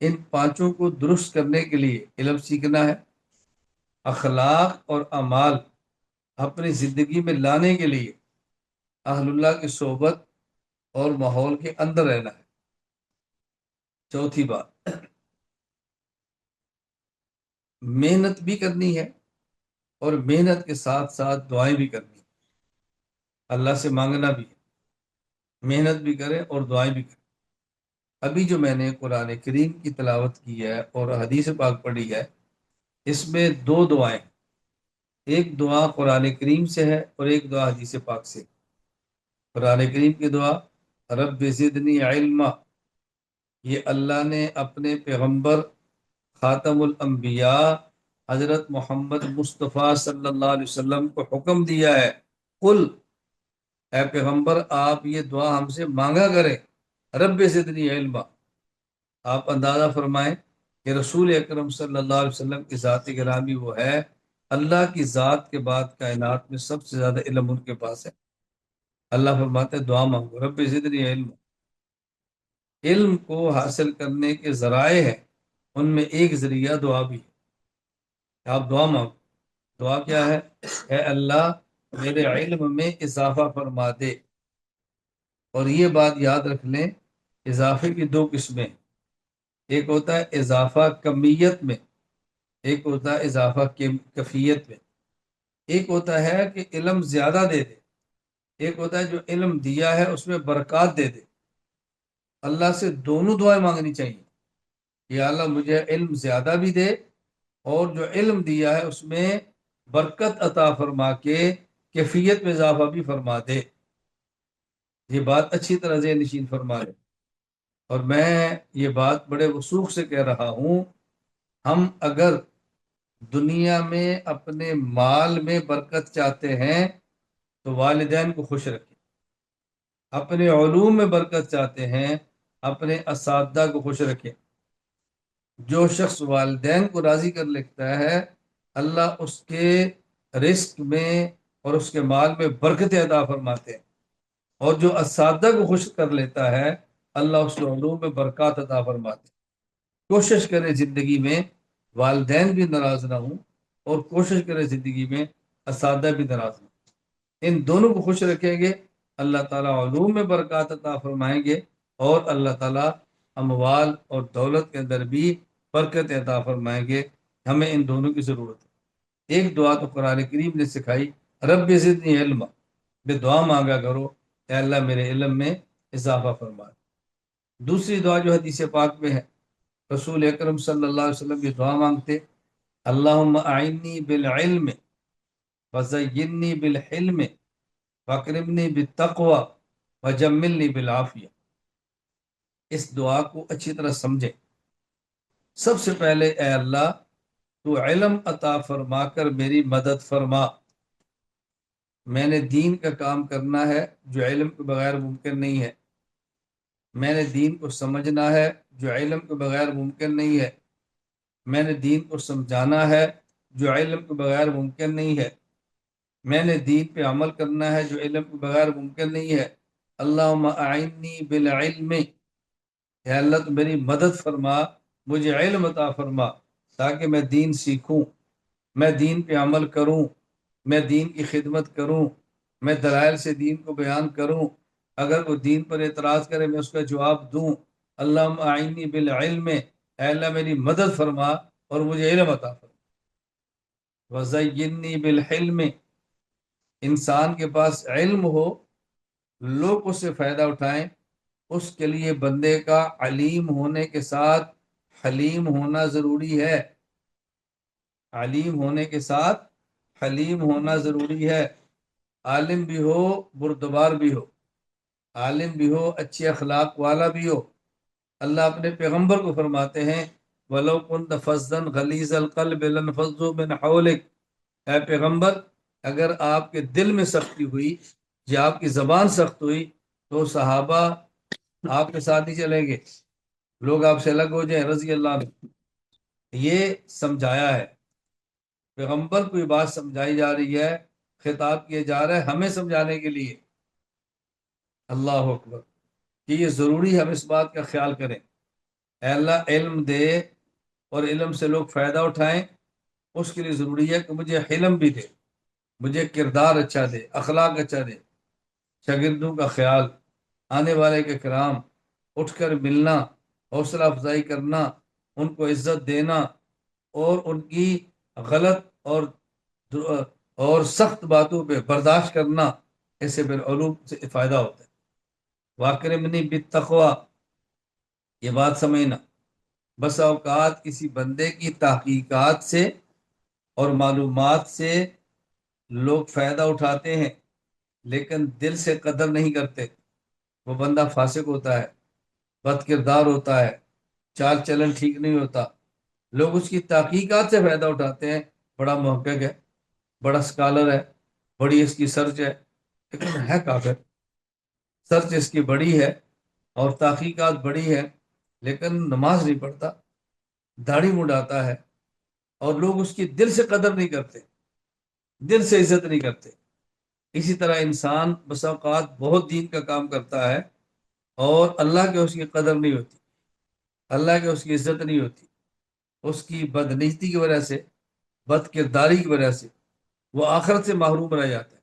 ان پانچوں کو درست کرنے کے لیے علم سیکھنا ہے۔ اخلاق اور اعمال اپنی زندگی میں لانے کے لیے اہل اللہ کی صحبت اور ماحول کے اندر رہنا ہے۔ چوتھی بات، محنت بھی کرنی ہے، اور محنت کے ساتھ ساتھ دعائیں بھی کرنی ہیں۔ اللہ سے مانگنا بھی ہے، محنت بھی کریں اور دعائیں بھی کریں۔ ابھی جو میں نے قرآن کریم کی تلاوت کی ہے اور حدیث پاک پڑھی ہے، اس میں 2 دعائیں، ایک دعا قرآن کریم سے ہے اور ایک دعا حدیث پاک سے۔ قرآن کریم کی دعا رب زدنی علما، یہ اللہ نے اپنے پیغمبر خاتم الانبیاء حضرت محمد مصطفیٰ صلی اللہ علیہ وسلم کو حکم دیا ہے، قل، اے پیغمبر آپ یہ دعا ہم سے مانگا کریں، رب زدنی علما۔ آپ اندازہ فرمائیں کہ رسول اکرم صلی اللہ علیہ وسلم کی ذات گرامی وہ ہے، اللہ کی ذات کے بعد کائنات میں سب سے زیادہ علم ان کے پاس ہے۔ اللہ فرماتے ہیں دعا مانگو، رب زدنی علم۔ علم کو حاصل کرنے کے ذرائع ہیں، ان میں ایک ذریعہ دعا بھی ہے۔ آپ دعا مانگو۔ دعا کیا ہے؟ اے اللہ میرے علم میں اضافہ فرما دے۔ اور یہ بات یاد رکھ لیں، اضافے کی 2 قسمیں، ایک ہوتا ہے اضافہ کمیت میں، ایک ہوتا ہے اضافہ کیفیت میں۔ ایک ہوتا ہے کہ علم زیادہ دے دے، ایک ہوتا ہے جو علم دیا ہے اس میں برکات دے دے۔ اللہ سے دونوں دعائیں مانگنی چاہیے، یا اللہ مجھے علم زیادہ بھی دے، اور جو علم دیا ہے اس میں برکت عطا فرما کے کیفیت میں اضافہ بھی فرما دے۔ یہ بات اچھی طرح ذہن نشین فرما لے۔ اور میں یہ بات بڑے وثوق سے کہہ رہا ہوں، ہم اگر دنیا میں اپنے مال میں برکت چاہتے ہیں تو والدین کو خوش رکھیں، اپنے علوم میں برکت چاہتے ہیں اپنے اساتذہ کو خوش رکھیں۔ جو شخص والدین کو راضی کر لیتا ہے، اللہ اس کے رزق میں اور اس کے مال میں برکت عطا فرماتے ہیں، اور جو اساتذہ کو خوش کر لیتا ہے اللہ اس کے علوم میں برکات عطا فرماتے ہیں۔ کوشش کریں زندگی میں والدین بھی ناراض نہ ہوں، اور کوشش کریں زندگی میں اساتذہ بھی ناراض نہ ہوں۔ ان دونوں کو خوش رکھیں گے، اللہ تعالیٰ علوم میں برکات عطا فرمائیں گے، اور اللہ تعالیٰ اموال اور دولت کے اندر بھی برکت عطا فرمائیں گے۔ ہمیں ان دونوں کی ضرورت ہے۔ ایک دعا تو قرآن کریم نے سکھائی، رب زدنی علما، بے دعا مانگا کرو اے اللہ میرے علم میں اضافہ فرما۔ دوسری دعا جو حدیث پاک میں ہے، رسول اکرم صلی اللہ علیہ وسلم یہ دعا مانگتے، اللہم اعنی بالعلم وزینی بالحلم واکرمنی بالتقوی وجملنی بالعافیہ۔ اس دعا کو اچھی طرح سمجھیں۔ سب سے پہلے اے اللہ تو علم عطا فرما کر میری مدد فرما۔ میں نے دین کا کام کرنا ہے جو علم کے بغیر ممکن نہیں ہے، میں نے دین کو سمجھنا ہے جو علم کے بغیر ممکن نہیں ہے، میں نے دین کو سمجھانا ہے جو علم کے بغیر ممکن نہیں ہے، میں نے دین پہ عمل کرنا ہے جو علم کے بغیر ممکن نہیں ہے۔ اللہم اعنی بالعلم، اے اللہ تو میری مدد فرما، مجھے علم عطا فرما تاکہ میں دین سیکھوں، میں دین پہ عمل کروں، میں دین کی خدمت کروں، میں دلائل سے دین کو بیان کروں، اگر کوئی دین پر اعتراض کرے میں اس کا جواب دوں۔ اللہم اعنی بالعلم، اے اللہ میری مدد فرما اور مجھے علم عطا فرما۔ وزینی بالحلم، انسان کے پاس علم ہو، لوگ اس سے فائدہ اٹھائیں، اس کے لیے بندے کا علیم ہونے کے ساتھ حلیم ہونا ضروری ہے۔ علیم ہونے کے ساتھ حلیم ہونا ضروری ہے۔ عالم بھی ہو، بردبار بھی ہو، عالم بھی ہو، اچھے اخلاق والا بھی ہو۔ اللہ اپنے پیغمبر کو فرماتے ہیں وَلَوْ كُنْتَ فَظًّا غَلِيظَ الْقَلْبِ لَانفَضُّوا مِنْ حَوْلِكَ، اے پیغمبر اگر آپ کے دل میں سختی ہوئی یا آپ کی زبان سخت ہوئی تو صحابہ آپ کے ساتھ ہی چلیں گے، لوگ آپ سے الگ ہو جائیں رضی اللہ عنہ۔ یہ سمجھایا ہے، پیغمبر کو یہ بات سمجھائی جا رہی ہے، خطاب کیا جا رہا ہے ہمیں سمجھانے کے لیے۔ اللہ اکبر، کہ یہ ضروری ہے ہم اس بات کا خیال کریں، اے اللہ علم دے اور علم سے لوگ فائدہ اٹھائیں، اس کے لیے ضروری ہے کہ مجھے علم بھی دے، مجھے کردار اچھا دے، اخلاق اچھا دے، شاگردوں کا خیال، آنے والے کے کرام، اٹھ کر ملنا، حوصلہ افزائی کرنا، ان کو عزت دینا، اور ان کی غلط اور سخت باتوں پہ برداشت کرنا، ایسے علوم سے فائدہ ہوتا ہے۔ واکرمنی بالتقوی، یہ بات سمجھنا، بس اوقات کسی بندے کی تحقیقات سے اور معلومات سے لوگ فائدہ اٹھاتے ہیں لیکن دل سے قدر نہیں کرتے، وہ بندہ فاسق ہوتا ہے، بد کردار ہوتا ہے، چال چلن ٹھیک نہیں ہوتا، لوگ اس کی تحقیقات سے فائدہ اٹھاتے ہیں، بڑا محقق ہے، بڑا سکالر ہے، بڑی اس کی سرچ ہے، لیکن ہے کافر، سرچ اس کی بڑی ہے اور تحقیقات بڑی ہے، لیکن نماز نہیں پڑھتا، داڑھی منڈاتا ہے، اور لوگ اس کی دل سے قدر نہیں کرتے، دل سے عزت نہیں کرتے۔ اسی طرح انسان بس اوقات بہت دین کا کام کرتا ہے اور اللہ کے اس کی قدر نہیں ہوتی، اللہ کے اس کی عزت نہیں ہوتی، اس کی بدنیتی کی وجہ سے، بد کرداری کی وجہ سے وہ آخرت سے محروم رہ جاتا ہے۔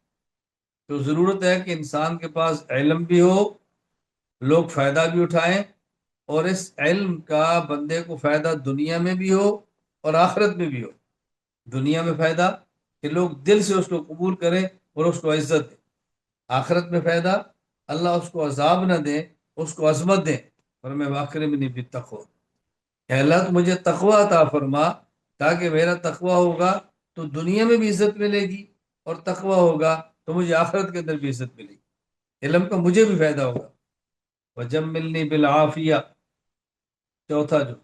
تو ضرورت ہے کہ انسان کے پاس علم بھی ہو، لوگ فائدہ بھی اٹھائیں، اور اس علم کا بندے کو فائدہ دنیا میں بھی ہو اور آخرت میں بھی ہو۔ دنیا میں فائدہ کہ لوگ دل سے اس کو قبول کریں اور اس کو عزت دیں، آخرت میں فائدہ اللہ اس کو عذاب نہ دے، اس کو عظمت دے، اور میں واقعی میں نہیں بالتقوی، اے اللہ تو مجھے تقوی عطا فرما، تاکہ میرا تقوی ہوگا تو دنیا میں بھی عزت ملے گی، اور تقوی ہوگا تو مجھے آخرت کے اندر بھی عزت ملے گی، علم کا مجھے بھی فائدہ ہوگا۔ وجملنی بالعافیہ، چوتھا جو،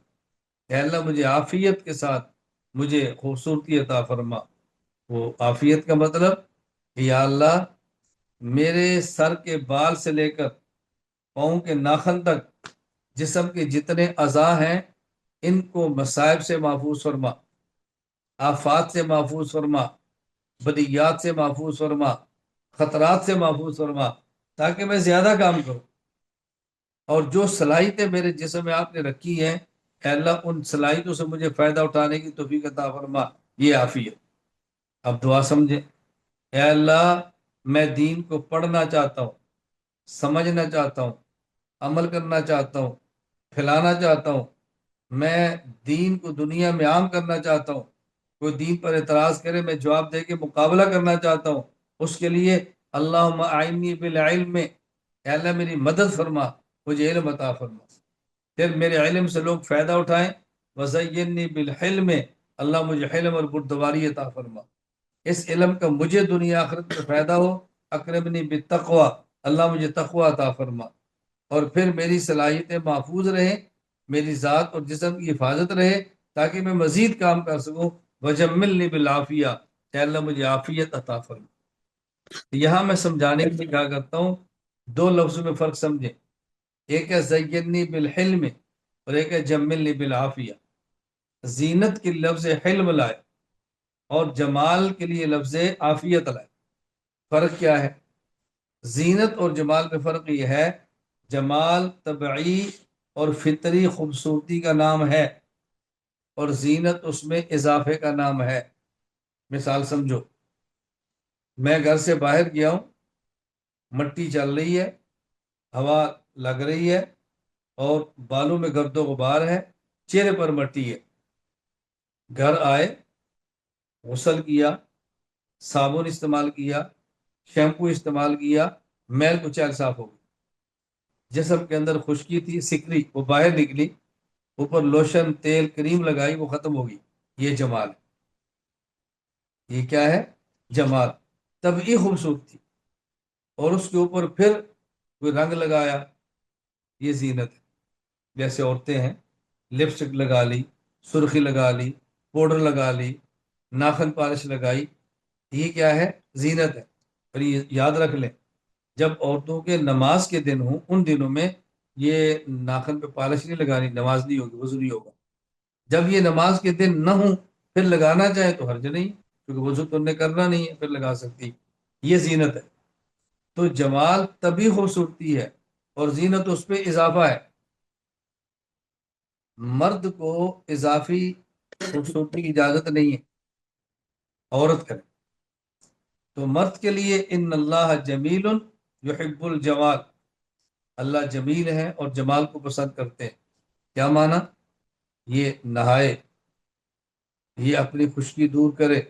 اے اللہ مجھے عافیت کے ساتھ مجھے خوبصورتی عطا فرما۔ وہ عافیت کا مطلب کہ یا اللہ میرے سر کے بال سے لے کر پاؤں کے ناخن تک جسم کے جتنے اعضاء ہیں ان کو مصائب سے محفوظ فرما، آفات سے محفوظ فرما، بدیات سے محفوظ فرما، خطرات سے محفوظ فرما، تاکہ میں زیادہ کام کروں، اور جو صلاحیتیں میرے جسم میں آپ نے رکھی ہیں اے اللہ ان صلاحیتوں سے مجھے فائدہ اٹھانے کی توفیق عطا فرما۔ یہ عافیت۔ اب دعا سمجھیں، اے اللہ میں دین کو پڑھنا چاہتا ہوں، سمجھنا چاہتا ہوں، عمل کرنا چاہتا ہوں، پھیلانا چاہتا ہوں، میں دین کو دنیا میں عام کرنا چاہتا ہوں، کوئی دین پر اعتراض کرے میں جواب دے کے مقابلہ کرنا چاہتا ہوں، اس کے لیے اللہم اعنی بالعلم میں، اے اللہ میری مدد فرما، مجھے علم عطا فرما، پھر میرے علم سے لوگ فائدہ اٹھائیں۔ وزینی بالحلم، اللہ مجھے حلم اور بردباری عطا فرما، اس علم کا مجھے دنیا آخرت میں فائدہ ہو۔ اکرمنی بالتقوی، اللہ مجھے تقوی عطا فرما، اور پھر میری صلاحیتیں محفوظ رہیں، میری ذات اور جسم کی حفاظت رہے، تاکہ میں مزید کام کر سکوں۔ وجملنی بالعافیہ، کہ اللہ مجھے عافیت عطا فرما۔ یہاں میں سمجھانے کے لیے کہا کرتا ہوں، دو لفظوں میں فرق سمجھیں، ایک ہے زینی بالحلم اور ایک ہے جملنی بالعافیہ۔ زینت کے لفظ حلم لائے اور جمال کے لیے لفظ عافیت لائے، فرق کیا ہے؟ زینت اور جمال میں فرق یہ ہے، جمال طبعی اور فطری خوبصورتی کا نام ہے، اور زینت اس میں اضافے کا نام ہے۔ مثال سمجھو، میں گھر سے باہر گیا ہوں، مٹی چل رہی ہے، ہوا لگ رہی ہے، اور بالوں میں گرد و غبار ہے، چہرے پر مٹی ہے، گھر آئے، غسل کیا، صابن استعمال کیا، شیمپو استعمال کیا، میل کچیل صاف ہو گئی، جسم کے اندر خشکی تھی سکری وہ باہر نکلی، اوپر لوشن تیل کریم لگائی وہ ختم ہو گئی، یہ جمال ہے۔ یہ کیا ہے؟ جمال، طبعی خوبصورتی، اور اس کے اوپر پھر کوئی رنگ لگایا، یہ زینت ہے۔ جیسے عورتیں ہیں، لپسٹک لگا لی، سرخی لگا لی، پاؤڈر لگا لی، ناخن پالش لگائی، یہ کیا ہے؟ زینت ہے۔ اور یہ یاد رکھ لیں، جب عورتوں کے نماز کے دن ہوں ان دنوں میں یہ ناخن پہ پالش نہیں لگانی، نماز نہیں ہوگی، وضو نہیں ہوگا۔ جب یہ نماز کے دن نہ ہوں پھر لگانا چاہے تو حرج نہیں، کیونکہ وضو تو نے کرنا نہیں ہے، پھر لگا سکتی۔ یہ زینت ہے۔ تو جمال تبھی خوبصورتی ہے اور زینت اس پہ اضافہ ہے۔ مرد کو اضافی خوبصورتی کی اجازت نہیں ہے، عورت کرے۔ تو مرد کے لیے ان اللہ جمیل یحب الجمال، اللہ جمیل ہے اور جمال کو پسند کرتے ہیں۔ کیا معنی؟ یہ نہائے، یہ اپنی خشکی دور کرے،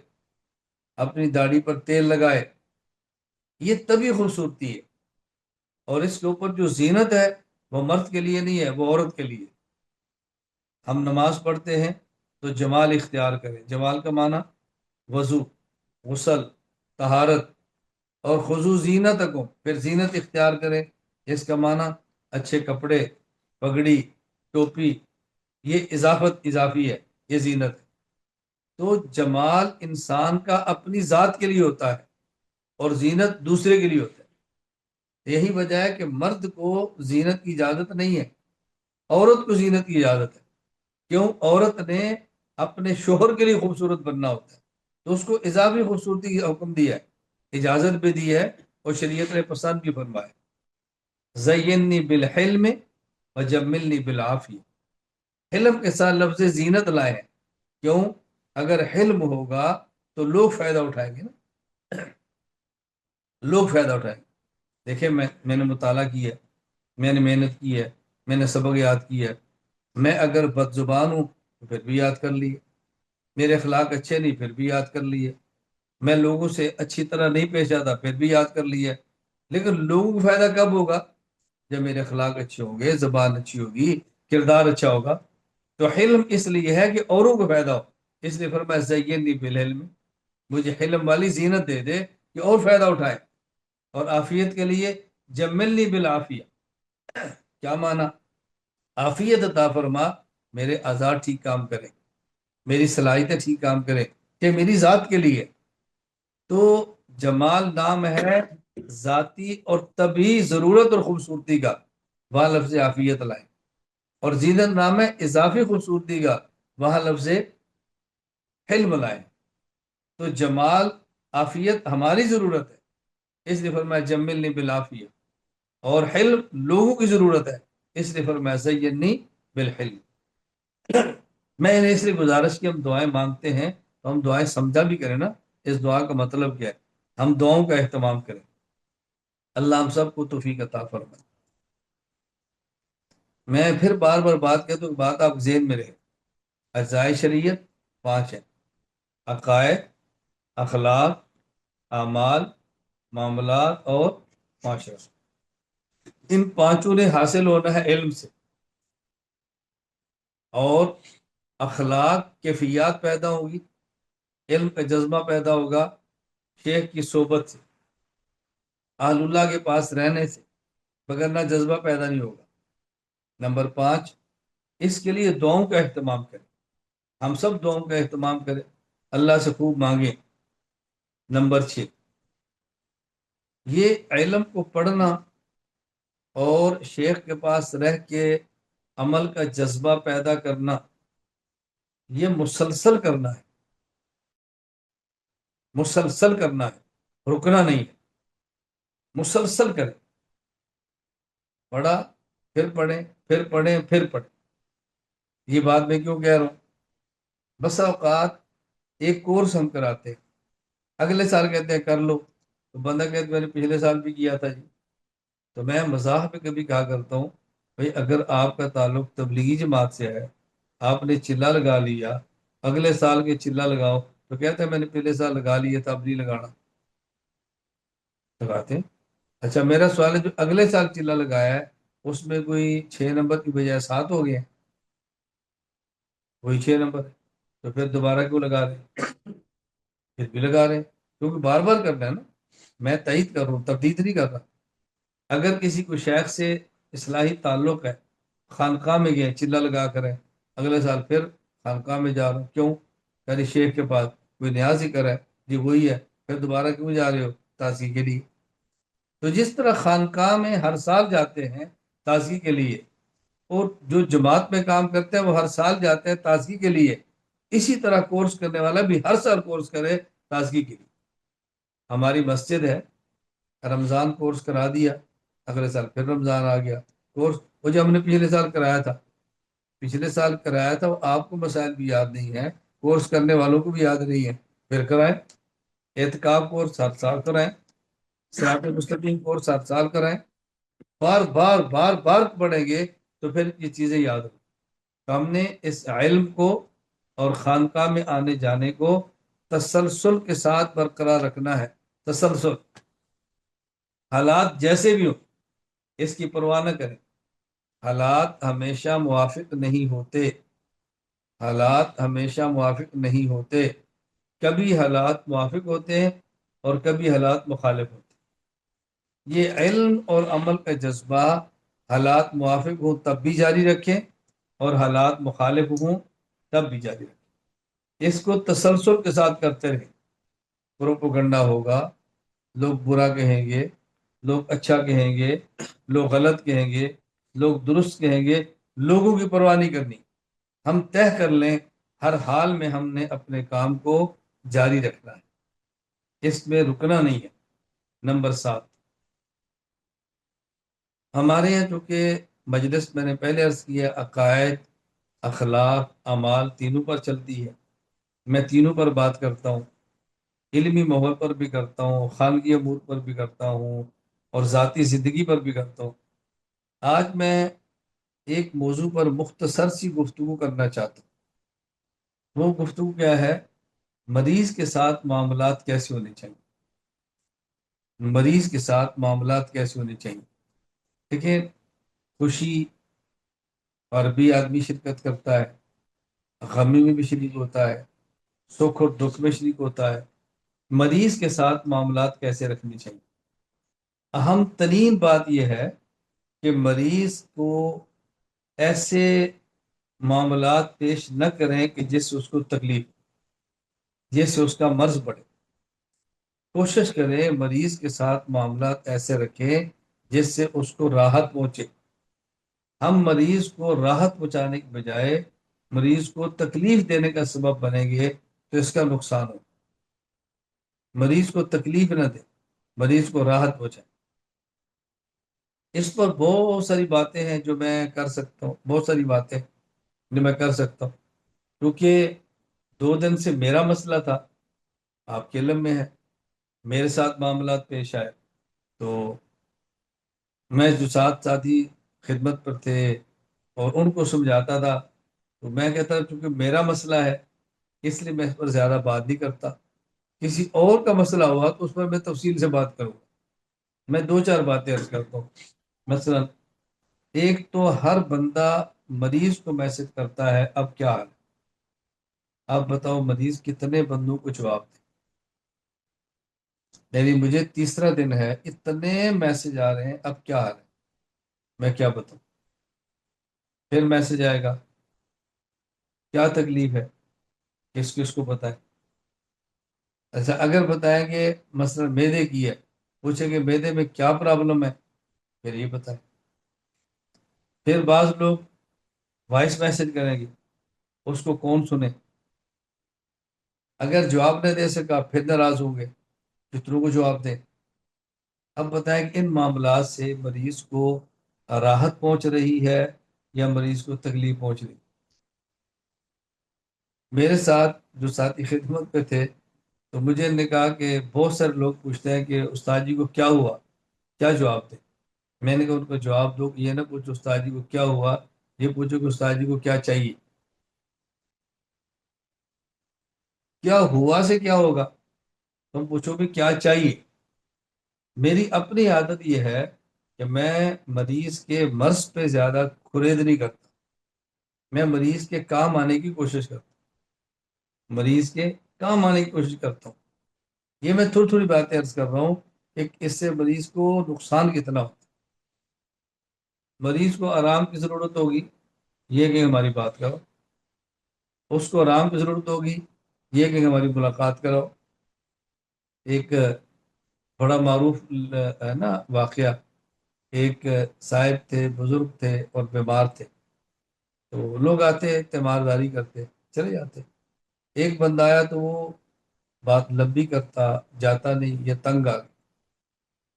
اپنی داڑھی پر تیل لگائے، یہ تبھی خوبصورتی ہے۔ اور اس کے اوپر جو زینت ہے وہ مرد کے لیے نہیں ہے، وہ عورت کے لیے۔ ہم نماز پڑھتے ہیں تو جمال اختیار کریں۔ جمال کا معنی وضو، غسل، طہارت، اور خضوع زینتکم، پھر زینت اختیار کریں۔ اس کا معنی اچھے کپڑے، پگڑی، ٹوپی، یہ اضافت اضافی ہے، یہ زینت ہے۔ تو جمال انسان کا اپنی ذات کے لیے ہوتا ہے اور زینت دوسرے کے لیے ہوتا ہے۔ یہی وجہ ہے کہ مرد کو زینت کی اجازت نہیں ہے، عورت کو زینت کی اجازت ہے۔ کیوں؟ عورت نے اپنے شوہر کے لیے خوبصورت بننا ہوتا ہے، تو اس کو اضافی خوبصورتی کا حکم دیا ہے، اجازت بھی دی ہے، اور شریعت نے پسند بھی فرمایا۔ زینی بالحلم وجملنی بالعافیہ، حلم کے ساتھ لفظ زینت لائے ہیں۔ کیوں؟ اگر حلم ہوگا تو لوگ فائدہ اٹھائیں گے نا، لوگ فائدہ اٹھائیں گے۔ دیکھیں میں نے مطالعہ کیا ہے، میں نے محنت کی ہے، میں نے سبق یاد کیا ہے۔ میں اگر بد زبان ہوں تو پھر بھی یاد کر لیے، میرے اخلاق اچھے نہیں پھر بھی یاد کر لیے، میں لوگوں سے اچھی طرح نہیں پیش آتا پھر بھی یاد کر لیے۔ لیکن لوگوں کو فائدہ کب ہوگا؟ جب میرے اخلاق اچھے ہوں گے، زبان اچھی ہوگی، کردار اچھا ہوگا۔ تو حلم اس لیے ہے کہ اوروں کو فائدہ ہو، اس لیے فرمایا زینی بالحلم، مجھے حلم والی زینت دے دے کہ اور فائدہ اٹھائے۔ اور عافیت کے لیے جملنی بالعافیہ، کیا معنی؟ عافیت عطا فرما، میرے اعضاء ٹھیک کام کریں، میری صلاحیتیں ٹھیک کام کریں، کہ میری ذات کے لیے۔ تو جمال نام ہے ذاتی اور طبعی ضرورت اور خوبصورتی کا، وہاں لفظ عافیت لائیں۔ اور زینت نام ہے اضافی خوبصورتی کا، وہاں لفظ حلم لائیں۔ تو جمال، عافیت ہماری ضرورت ہے، اس لیے فرمایا جملنی بالعافیہ، اور حلم لوگوں کی ضرورت ہے، اس لیے فرمایا زینی بالحلم۔ میں نے اس لیے گزارش کی، ہم دعائیں مانگتے ہیں تو ہم دعائیں سمجھا بھی کریں نا، اس دعا کا مطلب کیا ہے، ہم دعاؤں کا اہتمام کریں۔ اللہ ہم سب کو توفیق عطا فرمائے۔ میں پھر بار بار بات کہتا ہوں، بات آپ ذہن میں رہے۔ اجزائے شریعت 5 ہیں: عقائد، اخلاق، اعمال، معاملات اور معاشرہ۔ ان پانچوں نے حاصل ہونا ہے علم سے، اور اخلاق کیفیات پیدا ہوگی، علم کا جذبہ پیدا ہوگا شیخ کی صحبت سے، اہل اللہ کے پاس رہنے سے، مگر نہ جذبہ پیدا نہیں ہوگا۔ نمبر 5، اس کے لیے دعاؤں کا اہتمام کریں، ہم سب دعاؤں کا اہتمام کریں، اللہ سے خوب مانگیں۔ نمبر 6، یہ علم کو پڑھنا اور شیخ کے پاس رہ کے عمل کا جذبہ پیدا کرنا، یہ مسلسل کرنا ہے، مسلسل کرنا ہے، رکنا نہیں ہے، مسلسل کریں۔ پڑھا، پھر پڑھیں، پھر پڑھیں، پھر پڑھیں۔ یہ بات میں کیوں کہہ رہا ہوں؟ بس اوقات ایک کورس ہم کراتے ہیں، اگلے سال کہتے ہیں کر لو، تو بندہ کہتے میں نے پچھلے سال بھی کیا تھا جی۔ تو میں مزاح میں کبھی کہا کرتا ہوں، بھئی اگر آپ کا تعلق تبلیغی جماعت سے ہے، آپ نے چلا لگا لیا، اگلے سال کے چلا لگاؤ، تو کہتے ہیں میں نے پچھلے سال لگا لیا تھا اب نہیں لگانا، لگاتے ہیں۔ اچھا میرا سوال ہے، جو اگلے سال چلا لگایا ہے اس میں کوئی 6 نمبر کی بجائے 7 ہو گئے ہیں، وہی 6 نمبر ہے، تو پھر دوبارہ کیوں لگا رہے ہیں؟ پھر بھی لگا رہے ہیں، کیونکہ بار بار کرنا ہے نا، میں تائید کر رہا ہوں، تردید نہیں کر رہا۔ اگر کسی کو شیخ سے اصلاحی تعلق ہے، خانقاہ میں گئے چلا لگا کر ہے، اگلے سال پھر خانقاہ میں جا رہا ہوں، کیوں؟ یعنی شیخ کے پاس کوئی نیاز ہی کرا ہے، جی وہی ہے، پھر دوبارہ کیوں جا رہے ہو؟ تازگی کے لیے۔ تو جس طرح خانقاہ میں ہر سال جاتے ہیں تازگی کے لیے، اور جو جماعت میں کام کرتے ہیں وہ ہر سال جاتے ہیں تازگی کے لیے، اسی طرح کورس کرنے والا بھی ہر سال کورس کرے تازگی کے لیے۔ ہماری مسجد ہے، رمضان کورس کرا دیا، اگلے سال پھر رمضان آ گیا، کورس وہ جو ہم نے پچھلے سال کرایا تھا، وہ آپ کو مسائل بھی یاد نہیں ہے، کورس کرنے والوں کو بھی یاد نہیں ہے، پھر کرائیں۔ اعتکاف کورس 7 سال کرائیں، صراط مستقیم کورس 7 سال کرائیں، بار بار بار بار پڑھیں گے تو پھر یہ چیزیں یاد ہوں۔ تو ہم نے اس علم کو اور خانقاہ میں آنے جانے کو تسلسل کے ساتھ برقرار رکھنا ہے۔ تسلسل، حالات جیسے بھی ہوں اس کی پرواہ نہ کریں۔ حالات ہمیشہ موافق نہیں ہوتے، حالات ہمیشہ موافق نہیں ہوتے، کبھی حالات موافق ہوتے ہیں اور کبھی حالات مخالف ہوتے ہیں۔ یہ علم اور عمل کا جذبہ حالات موافق ہوں تب بھی جاری رکھیں، اور حالات مخالف ہوں تب بھی جاری رکھیں۔ اس کو تسلسل کے ساتھ کرتے رہیں۔ پروپیگنڈا ہوگا، لوگ برا کہیں گے، لوگ اچھا کہیں گے، لوگ غلط کہیں گے، لوگ درست کہیں گے، لوگوں کی پرواہ نہیں کرنی۔ ہم طے کر لیں ہر حال میں ہم نے اپنے کام کو جاری رکھنا ہے، اس میں رکنا نہیں ہے۔ نمبر 7، ہمارے یہاں چونکہ مجلس میں نے پہلے عرض کیا عقائد، اخلاق، اعمال تینوں پر چلتی ہے، میں تینوں پر بات کرتا ہوں، علمی ماحول پر بھی کرتا ہوں، خانگی امور پر بھی کرتا ہوں، اور ذاتی زندگی پر بھی کرتا ہوں۔ آج میں ایک موضوع پر مختصر سی گفتگو کرنا چاہتا ہوں۔ وہ گفتگو کیا ہے؟ مریض کے ساتھ معاملات کیسے ہونے چاہیے، مریض کے ساتھ معاملات کیسے ہونے چاہیے۔ دیکھیں، خوشی اور بھی آدمی شرکت کرتا ہے، غمی میں بھی شریک ہوتا ہے، سکھ اور دکھ میں شریک ہوتا ہے۔ مریض کے ساتھ معاملات کیسے رکھنی چاہیے؟ اہم ترین بات یہ ہے کہ مریض کو ایسے معاملات پیش نہ کریں کہ جس سے اس کو تکلیف، جس سے اس کا مرض بڑھے۔ کوشش کریں مریض کے ساتھ معاملات ایسے رکھیں جس سے اس کو راحت پہنچے۔ ہم مریض کو راحت پہنچانے کے بجائے مریض کو تکلیف دینے کا سبب بنیں گے تو اس کا نقصان ہو۔ مریض کو تکلیف نہ دے، مریض کو راحت پہنچائے۔ اس پر بہت ساری باتیں ہیں جو میں کر سکتا ہوں، بہت ساری باتیں جو میں کر سکتا ہوں، کیونکہ 2 دن سے میرا مسئلہ تھا، آپ کے علم میں ہے، میرے ساتھ معاملات پیش آئے، تو میں جو ساتھی خدمت پر تھے اور ان کو سمجھاتا تھا، تو میں کہتا چونکہ میرا مسئلہ ہے اس لیے میں اس پر زیادہ بات نہیں کرتا۔ کسی اور کا مسئلہ ہوا تو اس پر میں تفصیل سے بات کروں گا۔ میں 2 4 باتیں عرض کرتا ہوں۔ مثلا ایک تو ہر بندہ مریض کو میسج کرتا ہے اب کیا حال ہے؟ آپ بتاؤ مریض کتنے بندوں کو جواب دے؟ یعنی مجھے تیسرا دن ہے، اتنے میسج آ رہے ہیں اب کیا حال ہے، میں کیا بتاؤں؟ پھر میسج آئے گا کیا تکلیف ہے، کس کس کو بتائے؟ اچھا اگر بتائیں کہ مثلا معدے کی ہے، پوچھیں کہ معدے میں کیا پرابلم ہے، پھر یہ بتائیں۔ پھر بعض لوگ وائس میسج کریں گے، اس کو کون سنے؟ اگر جواب نہ دے سکا پھر ناراض ہوں گے، کتنوں کو جواب دیں؟ اب بتائیں کہ ان معاملات سے مریض کو راحت پہنچ رہی ہے یا مریض کو تکلیف پہنچ رہی؟ میرے ساتھ جو ساتھی خدمت پہ تھے تو مجھے نے کہا کہ بہت سارے لوگ پوچھتے ہیں کہ استاد جی کو کیا ہوا، کیا جواب دیں؟ میں نے کہا ان کو جواب دو، یہ نہ پوچھو استاد جی کو کیا ہوا، یہ پوچھو کہ استاد جی کو کیا چاہیے۔ کیا ہوا سے کیا ہوگا، تم پوچھو بھی کیا چاہیے۔ میری اپنی عادت یہ ہے کہ میں مریض کے مرض پہ زیادہ خرید نہیں کرتا، میں مریض کے کام آنے کی کوشش کرتا ہوں، مریض کے کام آنے کی کوشش کرتا ہوں۔ یہ میں تھوڑی تھوڑی باتیں عرض کر رہا ہوں کہ اس سے مریض کو نقصان کتنا ہوتا ہے۔ مریض کو آرام کی ضرورت ہوگی، یہ کہ ہماری بات کرو، اس کو آرام کی ضرورت ہوگی، یہ کہ ہماری ملاقات کرو۔ ایک بڑا معروف ہے نا واقعہ، ایک صاحب تھے، بزرگ تھے اور بیمار تھے، تو لوگ آتے تیمارداری کرتے چلے جاتے۔ ایک بندہ آیا تو وہ بات لمبی کرتا، جاتا نہیں، یہ تنگ آ گیا،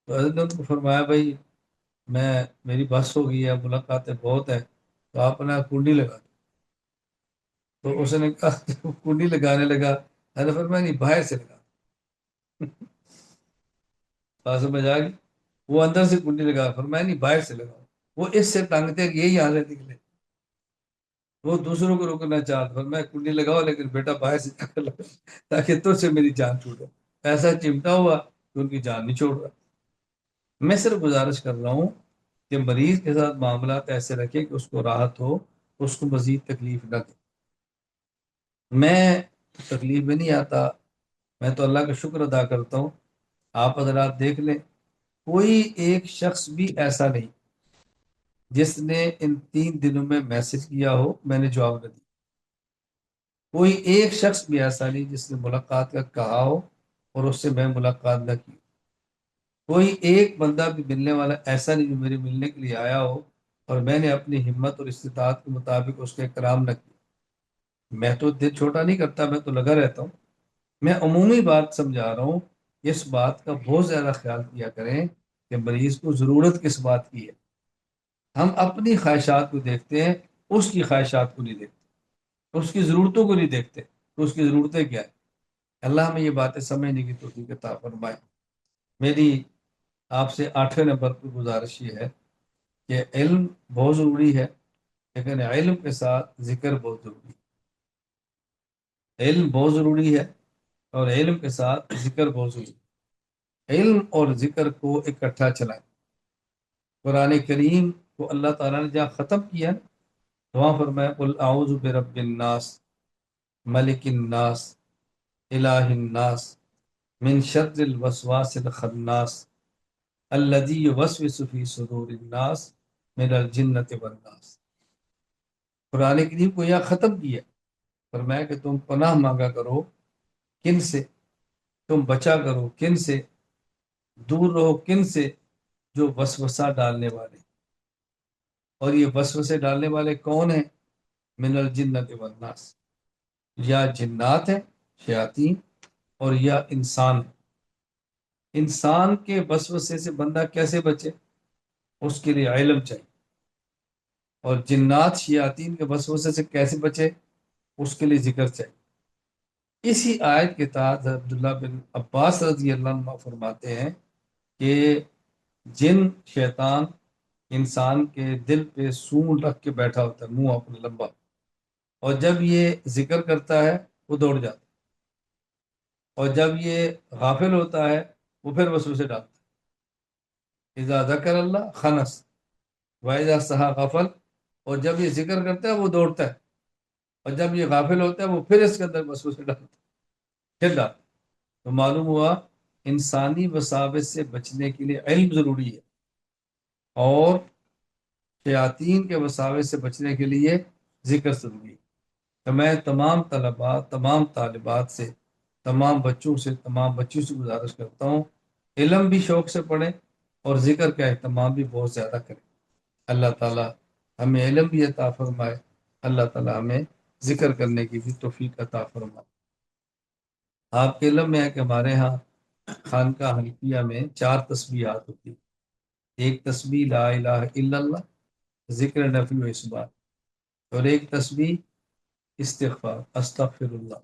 تو حضرت نے ان کو فرمایا بھائی میں میری بس ہو گئی ہے، ملاقاتیں بہت ہیں، تو آپ نے کنڈی لگا دی۔ تو اس نے کہا جب وہ کنڈی لگانے لگا، حضرت نے فرمایا نہیں، باہر سے لگا۔ بات سمجھ آ گئی؟ وہ اندر سے کنڈی لگا، فرمایا نہیں، باہر سے لگاؤ۔ وہ اس سے تنگ تھے کہ یہی حالت نکلے، وہ دوسروں کو روکنا چاہتا، فرمایا کنڈی لگاؤ لیکن بیٹا باہر سے جا کر لگاؤ تاکہ تجھ سے میری جان چھوٹے۔ ایسا چمٹا ہوا کہ ان کی جان نہیں چھوڑ رہا۔ میں صرف گزارش کر رہا ہوں کہ مریض کے ساتھ معاملات ایسے رکھے کہ اس کو راحت ہو، اس کو مزید تکلیف نہ دے۔ میں تکلیف میں نہیں آتا، میں تو اللہ کا شکر ادا کرتا ہوں۔ آپ حضرات دیکھ لیں، کوئی ایک شخص بھی ایسا نہیں جس نے ان 3 دنوں میں میسج کیا ہو میں نے جواب نہ دی۔ کوئی ایک شخص بھی ایسا نہیں جس نے ملاقات کا کہا ہو اور اس سے میں ملاقات نہ کی۔ کوئی ایک بندہ بھی ملنے والا ایسا نہیں جو میرے ملنے کے لیے آیا ہو اور میں نے اپنی ہمت اور استطاعت کے مطابق اس کا اکرام نہ کیا۔ میں تو دل چھوٹا نہیں کرتا، میں تو لگا رہتا ہوں۔ میں عمومی بات سمجھا رہا ہوں، اس بات کا بہت زیادہ خیال کیا کریں کہ مریض کو ضرورت کس بات کی ہے۔ ہم اپنی خواہشات کو دیکھتے ہیں، اس کی خواہشات کو نہیں دیکھتے، اس کی ضرورتوں کو نہیں دیکھتے تو اس کی ضرورتیں کیا ہیں۔ اللہ ہمیں یہ باتیں سمجھنے کی توفیق عطا فرمائے۔ میری آپ سے 8ویں نمبر پر گزارش یہ ہے کہ علم بہت ضروری ہے، لیکن علم کے ساتھ ذکر بہت ضروری ہے۔ علم بہت ضروری ہے اور علم کے ساتھ ذکر بہت ضروری ہے۔ علم اور ذکر کو اکٹھا چلائیں۔ قرآن کریم کو اللہ تعالیٰ نے جہاں ختم کیا، وہاں فرمایا قل اعوذ برب الناس، ملک الناس، الہ الناس، من شر الوسواس الخناس، الذی یوسوس فی صدور الناس، من الجنۃ والناس۔ قرآن کریم کو یہاں ختم کیا، فرمایا کہ تم پناہ مانگا کرو کن سے، تم بچا کرو کن سے، دور رہو کن سے، جو وسوسہ ڈالنے والے۔ اور یہ وسوسے ڈالنے والے کون ہیں؟ من الجنۃ والناس، یا جنات ہیں شیاطین اور یا انسان ہیں۔ انسان کے وسوسے سے بندہ کیسے بچے؟ اس کے لیے علم چاہیے۔ اور جنات شیاطین کے وسوسے سے کیسے بچے؟ اس کے لیے ذکر چاہیے۔ اسی آیت کے تحت عبداللہ بن عباس رضی اللہ عنہ فرماتے ہیں کہ جن شیطان انسان کے دل پہ سونڈ رکھ کے بیٹھا ہوتا ہے، منہ اپنا لمبا، اور جب یہ ذکر کرتا ہے وہ دوڑ جاتا ہے، اور جب یہ غافل ہوتا ہے وہ پھر وسوسے ڈالتا ہے۔ اذا ذکر اللہ خنس وَإِذَا سَہَا غفل، اور جب یہ ذکر کرتا ہے وہ دوڑتا ہے، اور جب یہ غافل ہوتا ہے وہ پھر اس کے اندر وسوسے ڈالتا ہے، پھر ڈالتا ہے۔ تو معلوم ہوا انسانی وساوس سے بچنے کے لیے علم ضروری ہے، اور شیاطین کے وساوس سے بچنے کے لیے ذکر ضروری ہے۔ تو میں تمام طلباء، تمام طالبات سے، تمام بچوں سے، تمام بچیوں سے گزارش کرتا ہوں، علم بھی شوق سے پڑھیں اور ذکر کا اہتمام بھی بہت زیادہ کریں۔ اللہ تعالیٰ ہمیں علم بھی عطا فرمائے، اللہ تعالیٰ ہمیں ذکر کرنے کی بھی توفیق عطا فرمائے۔ آپ کے علم میں ہے کہ ہمارے ہاں خانقاہ حنفیہ میں 4 تسبیحات ہوتی ہیں۔ ایک تسبیح لا الہ الا اللہ، ذکر نفی و اثبات، اور ایک تسبیح استغفار استغفر اللہ،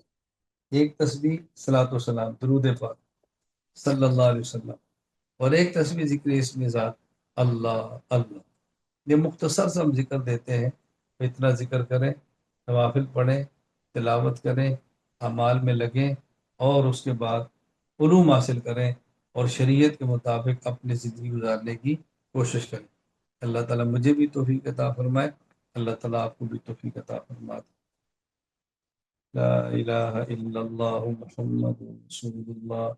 ایک تسبیح صلاۃ و سلام درود پاک صلی اللہ علیہ وسلم، اور ایک تسبیح ذکر اسم ذات اللہ اللہ۔ یہ مختصر سا ہم ذکر دیتے ہیں، اتنا ذکر کریں، نوافل پڑھیں، تلاوت کریں، اعمال میں لگیں، اور اس کے بعد علوم حاصل کریں اور شریعت کے مطابق اپنی زندگی گزارنے کی کوشش کریں۔ اللہ تعالیٰ مجھے بھی توفیق عطا فرمائے، اللہ تعالیٰ آپ کو بھی توفیق عطا فرمائے۔ لا الہ الا اللہ محمد رسول اللہ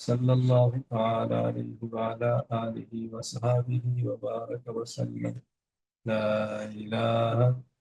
صلی اللہ تعالی علیہ وعلا آلہ وصحابہ وبارک وسلم۔ لا الہ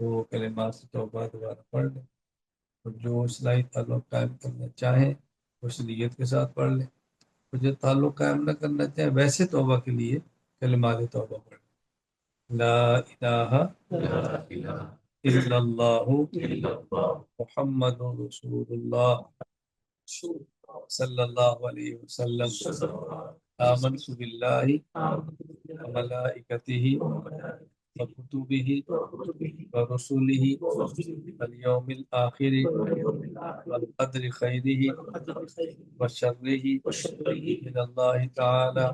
وہ کلمات سے توبہ دوبارہ پڑھ لیں، اور جو اصلاحی تعلق قائم کرنا چاہیں اس نیت کے ساتھ پڑھ لیں، اور جو تعلق قائم نہ کرنا چاہیں ویسے توبہ کے لیے کلمات توبہ پڑھ لیں۔ لا الہ الا اللہ محمد رسول اللہ صلی اللہ علیہ وسلم، آمنت باللہ وملائکتہ وکتبہ ورسلہ والیوم الآخر والقدر خیرہ وشرہ من اللہ تعالی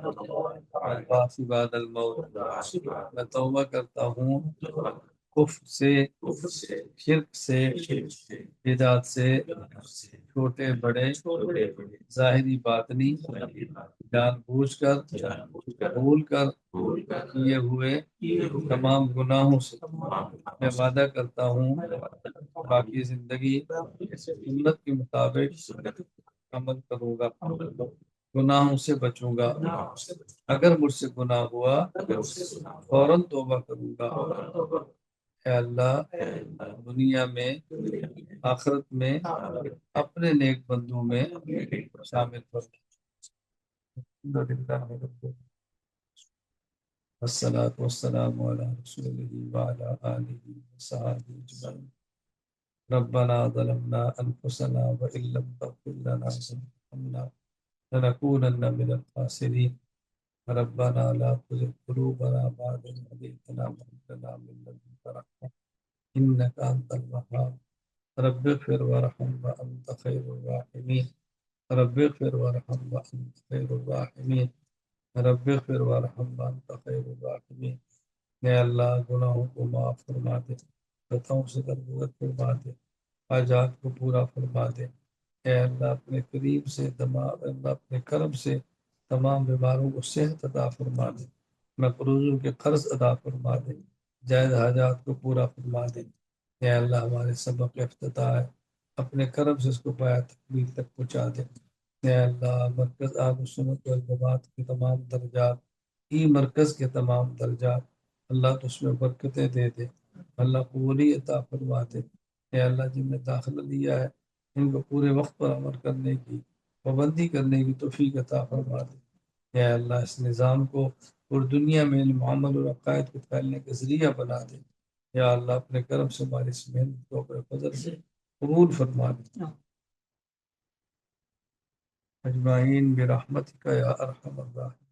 والبعث بعد الموت۔ میں توبہ کرتا ہوں کفر سے، شرک سے، بدعت سے، چھوٹے بڑے، ظاہری باطنی، جان بوجھ کر، بھول کر کیے ہوئے تمام گناہوں سے۔ میں وعدہ کرتا ہوں باقی زندگی سنت کے مطابق عمل کروں گا، گناہوں سے بچوں گا، اگر مجھ سے گناہ ہوا فوراً توبہ کروں گا۔ اے اللہ دنیا میں آخرت میں اپنے نیک بندوں میں شامل کر۔ والصلاة والسلام على رسوله وعلى آله وصحبه أجمعين۔ ربنا ظلمنا أنفسنا وإن لم تغفر لنا وترحمنا لنكونن من الخاسرين۔ ربنا لا تزغ قلوبنا بعد إذ هديتنا وهب لنا من لدنك رحمة إنك أنت الوهاب۔ رب اغفر وارحم وأنت خير الراحمين۔ رب اغفر وارحم وأنت خير الراحمين۔ رب اغفر وارحم وأنت خير الراحمين۔ اے اللہ گناہوں کو معاف فرما دے، خطاؤں سے درگزر فرما دے، حاجات کو پورا فرما دے۔ اے اللہ اپنے قریب سے تمام، اللہ اپنے کرم سے تمام بیماروں کو صحت عطا فرما دے، مقروضوں کے قرض ادا فرما دے، جائز حاجات کو پورا فرما دے۔ اے اللہ ہمارے سبق افتتاح ہے، اپنے کرم سے اس کو پایا تکمیل تک پہنچا دے۔ اے اللہ مرکز اہل سنت والجماعت کے تمام درجات، ای مرکز کے تمام درجات، اللہ تو اس میں برکتیں دے دے، اللہ قبولی عطا فرما دے۔ اے اللہ جن نے داخلہ لیا ہے ان کو پورے وقت پر عمل کرنے کی، پابندی کرنے کی توفیق عطا فرما دے۔ اے اللہ اس نظام کو اور دنیا میں علم عمل اور عقائد کو پھیلنے کے ذریعہ بنا دے۔ یا اللہ اپنے کرم سے ہماری اس محنت کو اپنے فضل سے قبول فرما دے۔ اجمعین برحمتک یا ارحم الراحمین۔